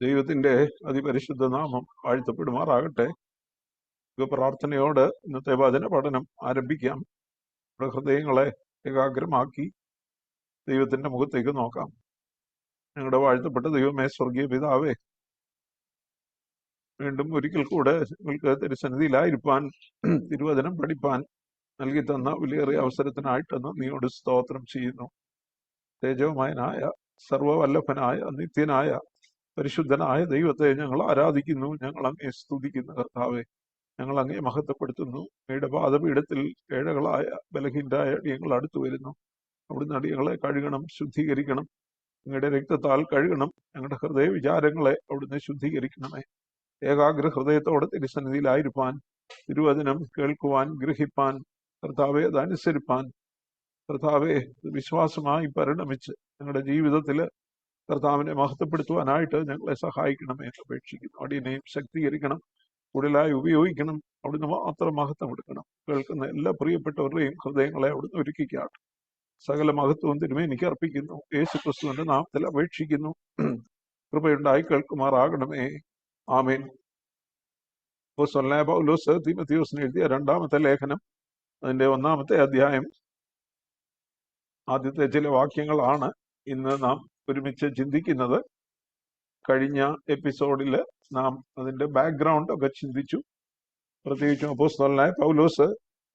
ദൈവത്തിന്റെ അതിപരിശുദ്ധ നാമം വാഴ്ത്തപ്പെടുമാറാകട്ടെ. പ്രാർത്ഥനയോട് ഇന്നത്തെ വചന പഠനം ആരംഭിക്കാം. നമ്മുടെ ഹൃദയങ്ങളെ ഏകാഗ്രമാക്കി ദൈവത്തിന്റെ മുഖത്തേക്ക് നോക്കാം. ഞങ്ങളുടെ വാഴ്ത്തപ്പെട്ട ദൈവമേ, സ്വർഗീയ പിതാവേ, വീണ്ടും ഒരിക്കൽ കൂടെ നിങ്ങൾക്ക് തിരുസന്നിധിയിലായിരിക്കാൻ, തിരുവചനം പഠിപ്പാൻ നൽകി തന്ന വിലയേറിയ അവസരത്തിനായിട്ട് നന്ദിയോട് സ്തോത്രം ചെയ്യുന്നു. തേജോമയനായ സർവവല്ലഭനായ നിത്യനായ പരിശുദ്ധനായ ദൈവത്തെ ഞങ്ങൾ ആരാധിക്കുന്നു. ഞങ്ങൾ അങ്ങേ സ്തുതിക്കുന്നു. കർത്താവെ, ഞങ്ങൾ അങ്ങേ മഹത്വപ്പെടുത്തുന്നു. അങ്ങയുടെ പാദപീഠത്തിൽ ഏഴകളായ ബലഹീനരായ അടിയങ്ങൾ അടുത്തു വരുന്നു. അവിടുന്ന് അടിയങ്ങളെ കഴുകണം, ശുദ്ധീകരിക്കണം. അങ്ങയുടെ രക്തത്താൽ കഴുകണം. ഞങ്ങളുടെ ഹൃദയ വിചാരങ്ങളെ അവിടുന്ന് ശുദ്ധീകരിക്കണമേ. ഏകാഗ്ര ഹൃദയത്തോടെ തിരുസന്നിധിയിലായിരിക്കാൻ, തിരുവചനം കേൾക്കുവാൻ, ഗ്രഹിപ്പാൻ, കർത്താവെ അതനുസരിപ്പാൻ, കർത്താവെ വിശ്വാസമായി പരിണമിച്ച് ഞങ്ങളുടെ ജീവിതത്തിൽ കർത്താവിനെ മഹത്വപ്പെടുത്തുവാനായിട്ട് ഞങ്ങളെ സഹായിക്കണമേ എന്ന് അപേക്ഷിക്കുന്നു. അടിയനെയും ശക്തീകരിക്കണം, കൂടുതലായി ഉപയോഗിക്കണം. അവിടുന്ന് മാത്രം മഹത്വം എടുക്കണം. കേൾക്കുന്ന എല്ലാ പ്രിയപ്പെട്ടവരുടെയും ഹൃദയങ്ങളെ അവിടുന്ന് ഒരുക്കിക്കാട്ടെ. സകല മഹത്വവും തിരുമേനിക്ക് അർപ്പിക്കുന്നു. യേശു ക്രിസ്തുവിന്റെ നാമത്തിൽ അപേക്ഷിക്കുന്നു. കൃപയുണ്ടായി കേൾക്കുമാറാകണമേ. ആമേൻ. അപ്പോസ്തലനായ പൗലോസ് തീമോഥെയോസിന് എഴുതിയ രണ്ടാമത്തെ ലേഖനം, അതിന്റെ 1-ാമത്തെ അധ്യായം, ആദ്യത്തെ ചില വാക്യങ്ങളാണ് ഇന്ന് നാം ഒരുമിച്ച് ചിന്തിക്കുന്നത്. കഴിഞ്ഞ എപ്പിസോഡിൽ നാം അതിന്റെ ബാക്ക്ഗ്രൗണ്ട് ഒക്കെ ചിന്തിച്ചു. പ്രത്യേകിച്ചും അപ്പോസ്തലനായ പൗലോസ്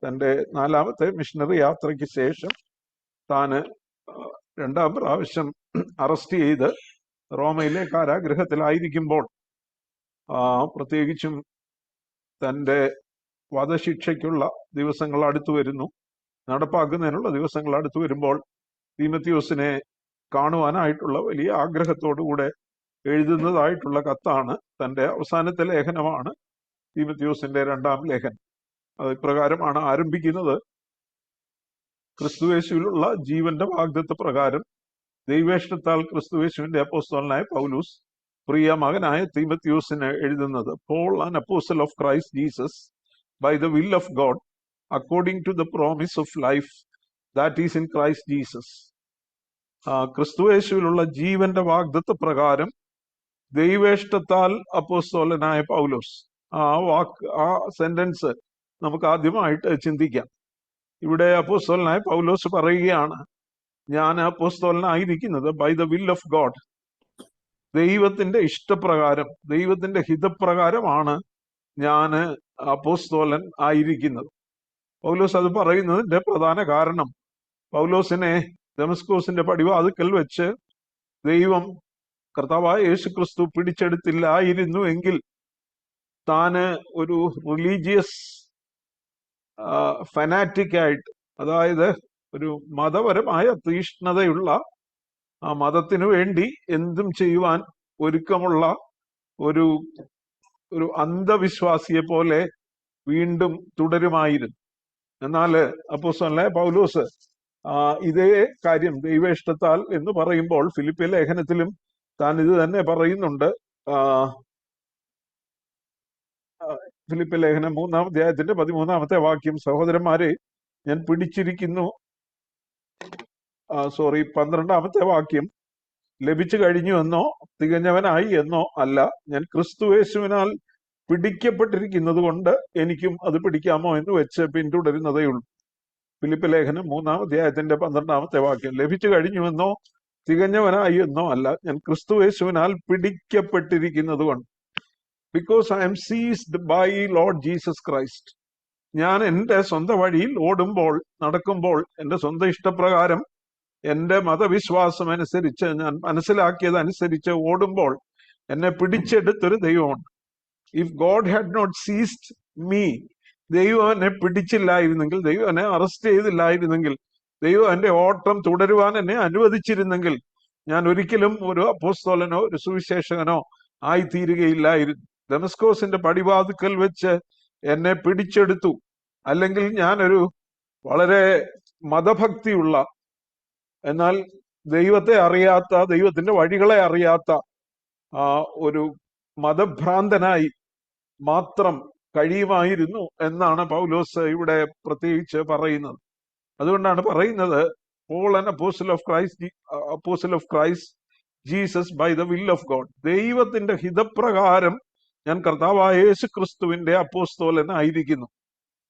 തന്റെ 4-ാമത്തെ മിഷണറി യാത്രയ്ക്ക് ശേഷം താന് 2-ാം പ്രാവശ്യം അറസ്റ്റ് ചെയ്ത് റോമയിലെ കാരാഗൃഹത്തിലായിരിക്കുമ്പോൾ, പ്രത്യേകിച്ചും തന്റെ വധശിക്ഷയ്ക്കുള്ള ദിവസങ്ങൾ അടുത്തു വരുന്നു, നടപ്പാക്കുന്നതിനുള്ള ദിവസങ്ങൾ അടുത്തു വരുമ്പോൾ തീമോഥെയോസിനെ കാണുവാനായിട്ടുള്ള വലിയ ആഗ്രഹത്തോടുകൂടെ എഴുതുന്നതായിട്ടുള്ള കത്താണ്. തന്റെ അവസാനത്തെ ലേഖനമാണ് തീമോഥെയോസിന്റെ 2-ാം ലേഖനം. അത് ഇപ്രകാരമാണ് ആരംഭിക്കുന്നത്: ക്രിസ്തുയേശുവിലുള്ള ജീവന്റെ വാഗ്ദത്ത പ്രകാരം ദൈവേഷ്ടത്താൽ ക്രിസ്തുയേശുവിന്റെ അപ്പോസ്തലനായ പൗലോസ് പ്രിയ മകനായ തീമോഥെയോസിന് എഴുതുന്നത്. Paul, an apostle of Christ Jesus, by the will of God, according to the promise of life that is in Christ Jesus. ക്രിസ്തുയേശുവിലുള്ള ജീവന്റെ വാഗ്ദത്ത പ്രകാരം ദൈവേഷ്ടത്താൽ അപ്പോസ്തലനായ പൗലോസ്. ആ സെന്റൻസ് നമുക്ക് ആദ്യമായിട്ട് ചിന്തിക്കാം. ഇവിടെ അപ്പോസ്തലനായ പൗലോസ് പറയുകയാണ്, ഞാൻ അപ്പോസ്തലനായിരിക്കുന്നത് by the will of God, ദൈവത്തിന്റെ ഇഷ്ടപ്രകാരം, ദൈവത്തിന്റെ ഹിതപ്രകാരമാണ് ഞാൻ അപ്പോസ്തലൻ ആയിരിക്കുന്നത്. പൗലോസ് അത് പറയുന്നതിന്റെ പ്രധാന കാരണം, പൗലോസിനെ ദമസ്കോസിന്റെ പടിവാതിക്കൽ വെച്ച് ദൈവം, കർത്താവായ യേശു ക്രിസ്തു പിടിച്ചെടുത്തില്ലായിരുന്നു എങ്കിൽ താന് ഒരു റിലീജിയസ് ഫനാറ്റിക് ആയിട്ട്, അതായത് ഒരു മതപരമായ തീഷ്ണതയുള്ള, ആ മതത്തിനു വേണ്ടി എന്തും ചെയ്യുവാൻ ഒരുക്കമുള്ള ഒരു അന്ധവിശ്വാസിയെ പോലെ വീണ്ടും തുടരുമായിരുന്നു. എന്നാൽ അപ്പോസ്തലനായ പൗലോസ് ഇതേ കാര്യം ദൈവേഷ്ടത്താൽ എന്ന് പറയുമ്പോൾ ഫിലിപ്പിയ ലേഖനത്തിലും താൻ ഇത് തന്നെ പറയുന്നുണ്ട്. ഫിലിപ്പിയ ലേഖനം 3-ാം അധ്യായത്തിന്റെ 13-ാമത്തെ വാക്യം, സഹോദരന്മാരെ, ഞാൻ പിടിച്ചിരിക്കുന്നു, 12-ാമത്തെ വാക്യം, ലഭിച്ചു കഴിഞ്ഞു എന്നോ തികഞ്ഞവനായി എന്നോ അല്ല, ഞാൻ ക്രിസ്തുയേശുവിനാൽ പിടിക്കപ്പെട്ടിരിക്കുന്നത് കൊണ്ട് എനിക്കും അത് പിടിക്കാമോ എന്ന് വെച്ച് പിന്തുടരുന്നതേ ഉള്ളൂ. ഫിലിപ്പിയ ലേഖനം 3-ാം അധ്യായത്തിന്റെ 12-ാമത്തെ വാക്യം, ലഭിച്ചു കഴിഞ്ഞുവെന്നോ തികഞ്ഞവനായി എന്നോ അല്ല, ഞാൻ ക്രിസ്തുയേശുവിനാൽ പിടിക്കപ്പെട്ടിരിക്കുന്നത് കൊണ്ട്. Because I am seized by Lord Jesus Christ. ഞാൻ എൻ്റെ സ്വന്തം വഴിയിൽ ഓടുമ്പോൾ, നടക്കുമ്പോൾ, എൻ്റെ സ്വന്തം ഇഷ്ടപ്രകാരം, എൻ്റെ മതവിശ്വാസം അനുസരിച്ച്, ഞാൻ മനസ്സിലാക്കിയതനുസരിച്ച് ഓടുമ്പോൾ എന്നെ പിടിച്ചെടുത്തൊരു ദൈവമുണ്ട്. If God had not seized me, ദൈവം എന്നെ പിടിച്ചില്ലായിരുന്നെങ്കിൽ, ദൈവം എന്നെ അറസ്റ്റ് ചെയ്തില്ലായിരുന്നെങ്കിൽ, ദൈവം എൻ്റെ ഓട്ടം തുടരുവാൻ എന്നെ അനുവദിച്ചിരുന്നെങ്കിൽ, ഞാൻ ഒരിക്കലും ഒരു അപ്പോസ്തലനോ ഒരു സുവിശേഷകനോ ആയിത്തീരുകയില്ലായിരുന്നു. ദമസ്കോസിന്റെ പടിവാതിക്കൽ വെച്ച് എന്നെ പിടിച്ചെടുത്തു. അല്ലെങ്കിൽ ഞാനൊരു വളരെ മതഭക്തിയുള്ള, എന്നാൽ ദൈവത്തെ അറിയാത്ത, ദൈവത്തിന്റെ വഴികളെ അറിയാത്ത ഒരു മതഭ്രാന്തനായി മാത്രം കഴിയുമായിരുന്നു എന്നാണ് പൗലോസ് ഇവിടെ പ്രത്യേകിച്ച് പറയുന്നത്. അതുകൊണ്ടാണ് പറയുന്നത്, Paul an apostle of Christ Jesus by the will of God. ദൈവത്തിന്റെ ഹിതപ്രകാരം ഞാൻ കർത്താവായ യേശു ക്രിസ്തുവിന്റെ അപ്പോസ്തോലനായിരിക്കുന്നു.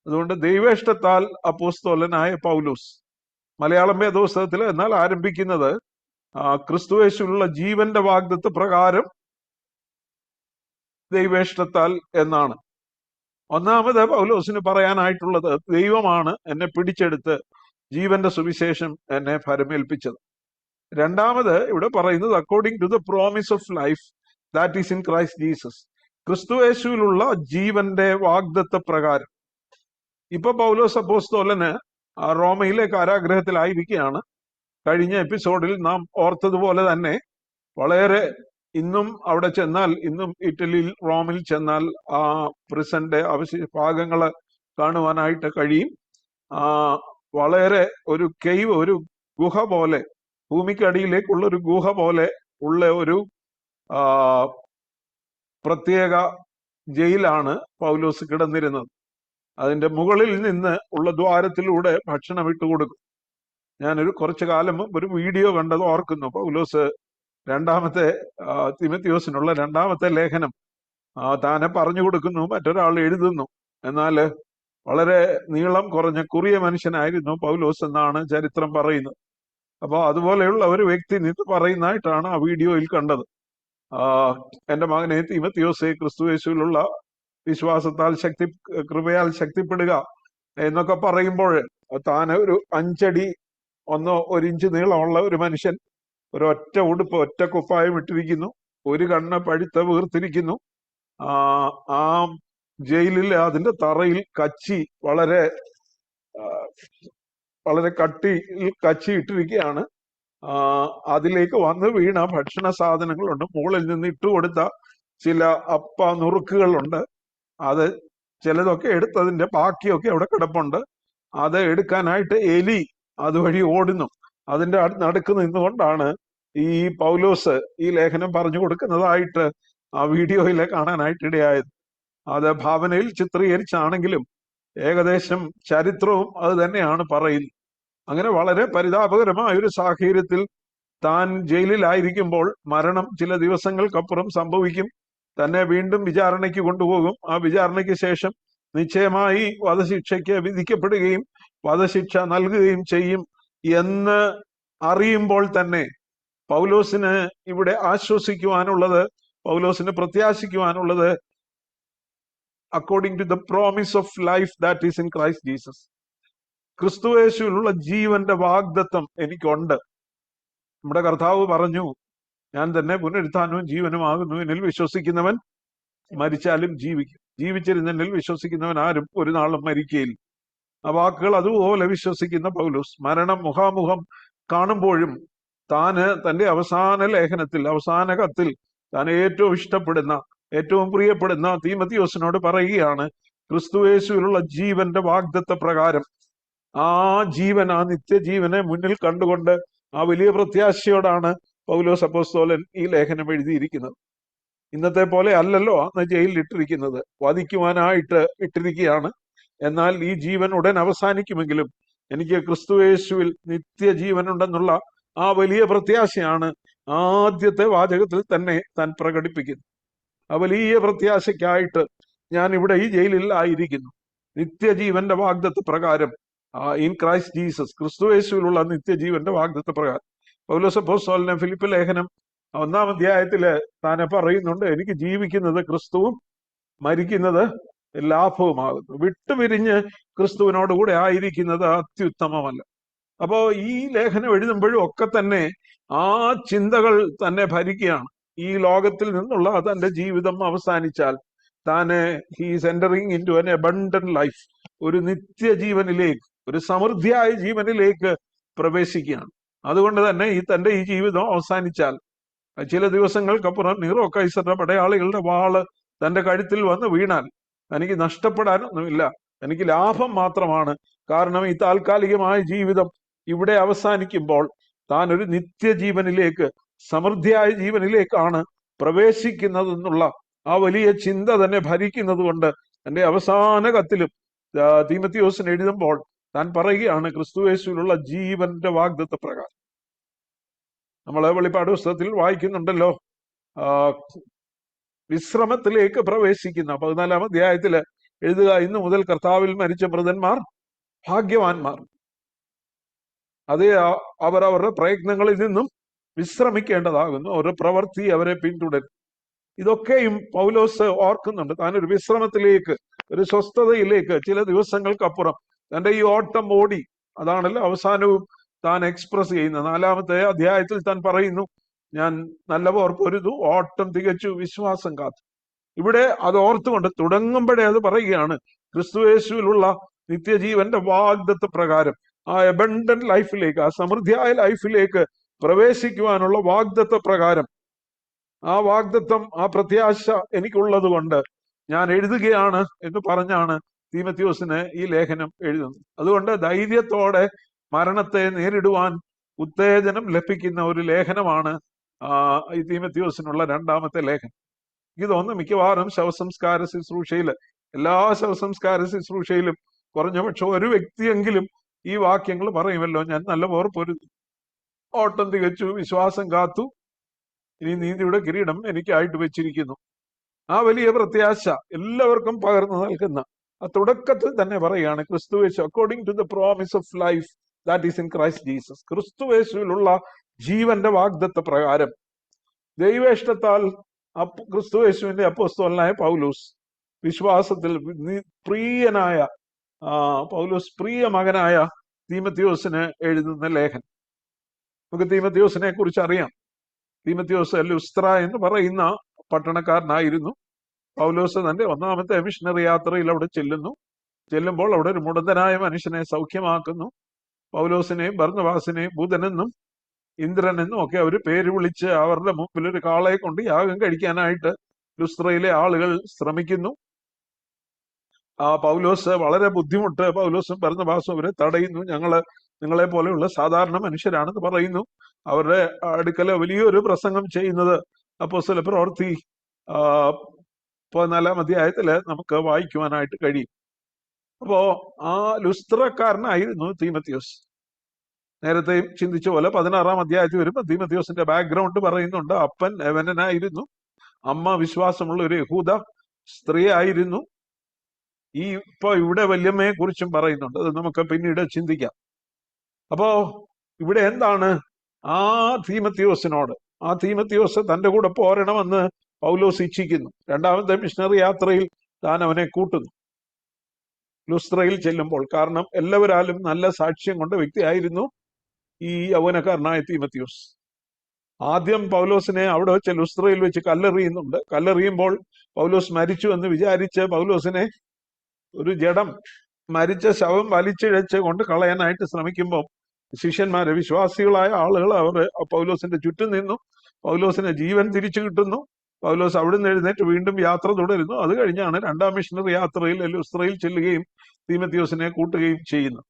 അതുകൊണ്ട് ദൈവേഷ്ടത്താൽ അപ്പോസ്തോലനായ പൗലോസ്. മലയാളം വേദപുസ്തകത്തിൽ എന്നാൽ ആരംഭിക്കുന്നത് ക്രിസ്തുയേശുവിലുള്ള ജീവന്റെ വാഗ്ദത്ത പ്രകാരം ദൈവേഷ്ടത്താൽ എന്നാണ്. ഒന്നാമത് പൗലോസിന് പറയാനായിട്ടുള്ളത്, ദൈവമാണ് എന്നെ പിടിച്ചെടുത്ത് ജീവന്റെ സുവിശേഷം എന്നെ ഫലമേൽപ്പിച്ചത്. രണ്ടാമത് ഇവിടെ പറയുന്നത് according to the promise of life that is in Christ Jesus, ക്രിസ്തുയേശുവിലുള്ള ജീവന്റെ വാഗ്ദത്ത പ്രകാരം. ഇപ്പൊ പൗലോസ് അപ്പോസ്തലന് റോമയിലെ കാരാഗ്രഹത്തിലായിരിക്കുകയാണ്. കഴിഞ്ഞ എപ്പിസോഡിൽ നാം ഓർത്തതുപോലെ തന്നെ വളരെ ഇന്നും അവിടെ ചെന്നാൽ, ഇന്നും ഇറ്റലിയിൽ റോമിൽ ചെന്നാൽ ആ പ്രിസന്റെ ഭാഗങ്ങൾ കാണുവാനായിട്ട് കഴിയും. വളരെ ഒരു കെയ്വ്, ഒരു ഗുഹ പോലെ, ഭൂമിക്കടിയിലേക്കുള്ള ഒരു ഗുഹ പോലെ ഉള്ള ഒരു പ്രത്യേക ജയിലാണ് പൗലോസ് കിടന്നിരുന്നത്. അതിന്റെ മുകളിൽ നിന്ന് ഉള്ള ദ്വാരത്തിലൂടെ ഭക്ഷണം ഇട്ടുകൊടുക്കും. ഞാനൊരു കുറച്ചു കാലം ഒരു വീഡിയോ കണ്ടത് ഓർക്കുന്നു. പൗലോസ് രണ്ടാമത്തെ തിമത്തിയോസിനുള്ള രണ്ടാമത്തെ ലേഖനം താനെ പറഞ്ഞു കൊടുക്കുന്നു, മറ്റൊരാൾ എഴുതുന്നു. എന്നാൽ വളരെ നീളം കുറഞ്ഞ കുറിയ മനുഷ്യനായിരുന്നു പൗലോസ് എന്നാണ് ചരിത്രം പറയുന്നത്. അപ്പോൾ അതുപോലെയുള്ള ഒരു വ്യക്തി നിന്ന് പറയുന്നതായിട്ടാണ് ആ വീഡിയോയിൽ കണ്ടത്. എൻ്റെ മകനെ തിമത്തിയോസെ, ക്രിസ്തുയേശുവിലുള്ള വിശ്വാസത്താൽ കൃപയാൽ ശക്തിപ്പെടുക എന്നൊക്കെ പറയുമ്പോൾ താന് ഒരു 5 അടി 1 ഇഞ്ച് നീളമുള്ള ഒരു മനുഷ്യൻ, ഒരൊറ്റ ഉടുപ്പ്, ഒറ്റ കുപ്പായം ഇട്ടിരിക്കുന്നു, ഒരു കണ്ണ് പഴുത്ത വീർത്തിരിക്കുന്നു. ആ ജയിലിൽ അതിന്റെ തറയിൽ കച്ചി വളരെ കട്ടിയിൽ കച്ചി ഇട്ടിരിക്കുകയാണ്. അതിലേക്ക് വന്ന് വീണ ഭക്ഷണ സാധനങ്ങളുണ്ട്. മുകളിൽ നിന്ന് ഇട്ടുകൊടുത്ത ചില നുറുക്കുകളുണ്ട്. അത് ചിലതൊക്കെ എടുത്തതിന്റെ ബാക്കിയൊക്കെ അവിടെ കിടപ്പുണ്ട്. അത് എടുക്കാനായിട്ട് എലി അതുവഴി ഓടുന്നു. അതിന്റെ നടുക്ക് നിന്നുകൊണ്ടാണ് ഈ പൗലോസ് ഈ ലേഖനം പറഞ്ഞു കൊടുക്കുന്നതായിട്ട് ആ വീഡിയോയിലെ കാണാനായിട്ട് ഇടയായത്. അത് ഭാവനയിൽ ചിത്രീകരിച്ചാണെങ്കിലും ഏകദേശം ചരിത്രവും അത് തന്നെയാണ് പറയുന്നത്. അങ്ങനെ വളരെ പരിതാപകരമായ ഒരു സാഹചര്യത്തിൽ താൻ ജയിലിലായിരിക്കുമ്പോൾ മരണം ചില ദിവസങ്ങൾക്കപ്പുറം സംഭവിക്കും. തന്നെ വീണ്ടും വിചാരണയ്ക്ക് കൊണ്ടുപോകും. ആ വിചാരണയ്ക്ക് ശേഷം നിശ്ചയമായി വധശിക്ഷയ്ക്ക് വിധിക്കപ്പെടുകയും വധശിക്ഷ നൽകുകയും ചെയ്യും എന്ന് അറിയുമ്പോൾ തന്നെ പൗലോസിന് ഇവിടെ ആശ്വസിക്കുവാനുള്ളത്, പൗലോസിന് പ്രത്യാശിക്കുവാനുള്ളത്, according to the promise of life that is in Christ Jesus, ക്രിസ്തുയേശുവിലുള്ള ജീവന്റെ വാഗ്ദത്തം എനിക്കുണ്ട്. നമ്മുടെ കർത്താവ് പറഞ്ഞു, ഞാൻ തന്നെ പുനരുത്ഥാനവും ജീവനുമാകുന്നു, എന്നിൽ വിശ്വസിക്കുന്നവൻ മരിച്ചാലും ജീവിക്കും, ജീവിച്ചിരുന്നെന്നിൽ വിശ്വസിക്കുന്നവൻ ആരും ഒരു നാളും മരിക്കുകയില്ല. ആ വാക്കുകൾ അതുപോലെ വിശ്വസിക്കുന്ന പൗലോസ് മരണം മുഖാമുഖം കാണുമ്പോഴും താന് തന്റെ അവസാന ലേഖനത്തിൽ, അവസാന കത്തിൽ താൻ ഏറ്റവും ഇഷ്ടപ്പെടുന്ന, ഏറ്റവും പ്രിയപ്പെടുന്ന തീമത്തിയോസിനോട് പറയുകയാണ്, ക്രിസ്തുയേശുവിലുള്ള ജീവന്റെ വാഗ്ദത്ത പ്രകാരം ആ ജീവൻ, ആ നിത്യജീവനെ മുന്നിൽ കണ്ടുകൊണ്ട് ആ വലിയ പ്രത്യാശയോടാണ് പൗലോസ് അപ്പോസ്തലൻ ഈ ലേഖനം എഴുതിയിരിക്കുന്നത്. ഇന്നത്തെ പോലെ അല്ലല്ലോ അന്ന് ജയിലിൽ ഇട്ടിരിക്കുന്നത്, വധിക്കുവാനായിട്ട് ഇട്ടിരിക്കുകയാണ്. എന്നാൽ ഈ ജീവൻ ഉടൻ അവസാനിക്കുമെങ്കിലും എനിക്ക് ക്രിസ്തുയേശുവിൽ നിത്യജീവനുണ്ടെന്നുള്ള ആ വലിയ പ്രത്യാശയാണ് ആദ്യത്തെ വാചകത്തിൽ തന്നെ താൻ പ്രകടിപ്പിക്കുന്നത്. ആ വലിയ പ്രത്യാശയ്ക്കായിട്ട് ഞാൻ ഇവിടെ ഈ ജയിലിൽ ആയിരിക്കുന്നു. നിത്യജീവന്റെ വാഗ്ദത്ത പ്രകാരം, ഇൻ ക്രൈസ്റ്റ് ജീസസ്, ക്രിസ്തുയേശുവിലുള്ള നിത്യജീവന്റെ വാഗ്ദത്ത പ്രകാരം. പൗലോസ് അപ്പോസ്തലൻ ഫിലിപ്പ് ലേഖനം 1-ാം അധ്യായത്തില് താനെ പറയുന്നുണ്ട്, എനിക്ക് ജീവിക്കുന്നത് ക്രിസ്തുവും മരിക്കുന്നത് ലാഭവുമാകുന്നു. വിട്ടുപിരിഞ്ഞ് ക്രിസ്തുവിനോടുകൂടെ ആയിരിക്കുന്നത് അത്യുത്തമമല്ല. അപ്പോ ഈ ലേഖനം എഴുതുമ്പോഴും ഒക്കെ തന്നെ ആ ചിന്തകൾ തന്നെ ഭരിക്കുകയാണ്. ഈ ലോകത്തിൽ നിന്നുള്ള തന്റെ ജീവിതം അവസാനിച്ചാൽ താന് he's entering into an abundant life, ഒരു നിത്യജീവനിലേക്ക്, ഒരു സമൃദ്ധിയായ ജീവനിലേക്ക് പ്രവേശിക്കുകയാണ്. അതുകൊണ്ട് തന്നെ തന്റെ ഈ ജീവിതം അവസാനിച്ചാൽ ചില ദിവസങ്ങൾക്കപ്പുറം നീറോ കൈസറുടെ പടയാളികളുടെ വാള് തന്റെ കഴുത്തിൽ വന്ന് വീണാൽ തനിക്ക് നഷ്ടപ്പെടാനൊന്നുമില്ല, തനിക്ക് ലാഭം മാത്രമാണ്. കാരണം ഈ താൽക്കാലികമായ ജീവിതം ഇവിടെ അവസാനിക്കുമ്പോൾ താൻ ഒരു നിത്യജീവനിലേക്ക്, സമൃദ്ധിയായ ജീവനിലേക്കാണ് പ്രവേശിക്കുന്നതെന്നുള്ള ആ വലിയ ചിന്ത തന്നെ ഭരിക്കുന്നത് കൊണ്ട് തന്റെ അവസാന കത്തിലും തീമത്തിയോസിന് എഴുതുമ്പോൾ താൻ പറയുകയാണ്, ക്രിസ്തുയേശുവിലുള്ള ജീവന്റെ വാഗ്ദത്ത പ്രകാരം. നമ്മളെ വെളിപ്പാട് പുസ്തകത്തിൽ വായിക്കുന്നുണ്ടല്ലോ, ആ, വിശ്രമത്തിലേക്ക് പ്രവേശിക്കുന്ന 14-ാം അധ്യായത്തില് എഴുതുക, ഇന്നു മുതൽ കർത്താവിൽ മരിച്ച മൃതന്മാർ ഭാഗ്യവാന്മാർ, അത് അവർ അവരുടെ പ്രയത്നങ്ങളിൽ നിന്നും വിശ്രമിക്കേണ്ടതാകുന്നു, അവരുടെ പ്രവൃത്തി അവരെ പിന്തുടരും. ഇതൊക്കെയും പൗലോസ് ഓർക്കുന്നുണ്ട്. താനൊരു വിശ്രമത്തിലേക്ക്, ഒരു സ്വസ്ഥതയിലേക്ക് ചില ദിവസങ്ങൾക്കപ്പുറം തന്റെ ഈ ഓട്ടം ഓടി. അതാണല്ലോ അവസാനവും താൻ എക്സ്പ്രസ് ചെയ്യുന്നത്. 4-ാമത്തെ അധ്യായത്തിൽ താൻ പറയുന്നു, ഞാൻ നല്ല പോർ പൊരുതു, ഓട്ടം തികച്ചു, വിശ്വാസം കാത്തു. ഇവിടെ അത് ഓർത്തുകൊണ്ട് തുടങ്ങുമ്പോഴേ അത് പറയുകയാണ്, ക്രിസ്തുയേശുവിലുള്ള നിത്യജീവന്റെ വാഗ്ദത്ത പ്രകാരം ആ എബണ്ടന്റ് ലൈഫിലേക്ക്, ആ സമൃദ്ധിയായ ലൈഫിലേക്ക് പ്രവേശിക്കുവാനുള്ള വാഗ്ദത്ത പ്രകാരം, ആ വാഗ്ദത്തം, ആ പ്രത്യാശ എനിക്കുള്ളത് കൊണ്ട് ഞാൻ എഴുതുകയാണ് എന്ന് പറഞ്ഞാണ് തീമോഥെയോസിന് ഈ ലേഖനം എഴുതുന്നത്. അതുകൊണ്ട് ധൈര്യത്തോടെ മരണത്തെ നേരിടുവാൻ ഉത്തേജനം ലഭിക്കുന്ന ഒരു ലേഖനമാണ് ഈ തീമോഥെയോസിനുള്ള 2-ാമത്തെ ലേഖനം. എനിക്ക് തോന്നുന്നു മിക്കവാറും ശവസംസ്കാര ശുശ്രൂഷയില്, എല്ലാ ശവസംസ്കാര ശുശ്രൂഷയിലും കുറഞ്ഞപക്ഷം ഒരു വ്യക്തിയെങ്കിലും ഈ വാക്യങ്ങൾ പറയുമല്ലോ, ഞാൻ നല്ല പോർ പൊരുതി, ഓട്ടം തികച്ചു, വിശ്വാസം കാത്തു, ഇനി നീതിയുടെ കിരീടം എനിക്കായിട്ട് വെച്ചിരിക്കുന്നു. ആ വലിയ പ്രത്യാശ എല്ലാവർക്കും പകർന്നു നൽകുന്ന ആ തുടക്കത്തിൽ തന്നെ പറയുകയാണ്, ക്രിസ്തുവേശു according to the promise of life that is in Christ Jesus. ക്രിസ്തുവേശുവിലുള്ള ജീവന്റെ വാഗ്ദത്ത പ്രകാരം ദൈവേഷ്ടത്താൽ ക്രിസ്തുവേശുവിന്റെ അപ്പോസ്തലനായ പൗലോസ് വിശ്വാസത്തിൽ പ്രിയനായ പൗലോസ് പ്രിയ മകനായ തീമോഥെയോസിന് എഴുതുന്ന ലേഖനം. നമുക്ക് തീമോഥെയോസിനെ കുറിച്ച് അറിയാം. തീമോഥെയോസ് ലുസ്ത്ര എന്ന് പറയുന്ന പട്ടണക്കാരനായിരുന്നു. പൗലോസ് തന്റെ 1-ാമത്തെ മിഷണറി യാത്രയിൽ അവിടെ ചെല്ലുമ്പോൾ അവിടെ ഒരു മുടന്തനായ മനുഷ്യനെ സൗഖ്യമാക്കുന്നു. പൗലോസിനെയും ബർന്നബാസിനെയും ബുധനെന്നും ഇന്ദ്രനെന്നും ഒക്കെ അവർ പേര് വിളിച്ച് അവരുടെ മുമ്പിൽ ഒരു കാളയെ കൊണ്ട് യാഗം കഴിക്കാനായിട്ട് ലുസ്ത്രയിലെ ആളുകൾ ശ്രമിക്കുന്നു. പൗലോസ് വളരെ ബുദ്ധിമുട്ട്, പൗലോസും ബർന്നബാസും അവരെ തടയുന്നു. നിങ്ങളെ പോലെയുള്ള സാധാരണ മനുഷ്യരാണെന്ന് പറയുന്നു. അവരുടെ അടുക്കൽ വലിയൊരു പ്രസംഗം ചെയ്യുന്നത് അപ്പോസ്തല പ്രവൃത്തി 14-ാം അധ്യായത്തില് നമുക്ക് വായിക്കുവാനായിട്ട് കഴിയും. അപ്പോ ആ ലുസ്ത്രക്കാരനായിരുന്നു തീമോഥെയോസ്. നേരത്തെയും ചിന്തിച്ച പോലെ 16-ാം അധ്യായത്തിൽ വരുമ്പോൾ തീമോഥെയോസിന്റെ ബാക്ക്ഗ്രൗണ്ട് പറയുന്നുണ്ട്. അപ്പൻ യവനനായിരുന്നു, അമ്മ വിശ്വാസമുള്ള ഒരു യഹൂദ സ്ത്രീ ആയിരുന്നു. ഇപ്പൊ ഇവിടെ വല്യമ്മയെ കുറിച്ചും പറയുന്നുണ്ട്, അത് നമുക്ക് പിന്നീട് ചിന്തിക്കാം. അപ്പോ ഇവിടെ എന്താണ് ആ തീമോഥെയോസ് തന്റെ കൂടെ പോരണമെന്ന് പൗലോസ് ഇച്ഛിക്കുന്നു. 2-ാമത്തെ മിഷണറി യാത്രയിൽ താൻ അവനെ കൂട്ടുന്നു ലുസ്ത്രയിൽ ചെല്ലുമ്പോൾ. കാരണം എല്ലാവരാലും നല്ല സാക്ഷ്യം കൊണ്ട വ്യക്തിയായിരുന്നു ഈ യൗവനക്കാരനായ തീമോഥെയോസ്. ആദ്യം പൗലോസിനെ അവിടെ വെച്ച് ലുസ്ത്രയിൽ വെച്ച് കല്ലെറിയുന്നുണ്ട്. കല്ലെറിയുമ്പോൾ പൗലോസ് മരിച്ചു എന്ന് വിചാരിച്ച് പൗലോസിനെ ഒരു ജഡം, മരിച്ച ശവം വലിച്ചിഴച്ച് കൊണ്ട് കളയാനായിട്ട് ശ്രമിക്കുമ്പോൾ ശിഷ്യന്മാരെ, വിശ്വാസികളായ ആളുകൾ അവർ പൗലോസിന്റെ ചുറ്റും നിന്നു. പൗലോസിന് ജീവൻ തിരിച്ചു കിട്ടുന്നു. പൗലോസ് അവിടുന്ന് എഴുന്നേറ്റ് വീണ്ടും യാത്ര തുടരുന്നു. അത് കഴിഞ്ഞാണ് 2-ാം മിഷണറി യാത്രയിൽ ലുസ്ത്രയിൽ ചെല്ലുകയും തീമോഥെയോസിനെ കൂട്ടുകയും ചെയ്യുന്നു.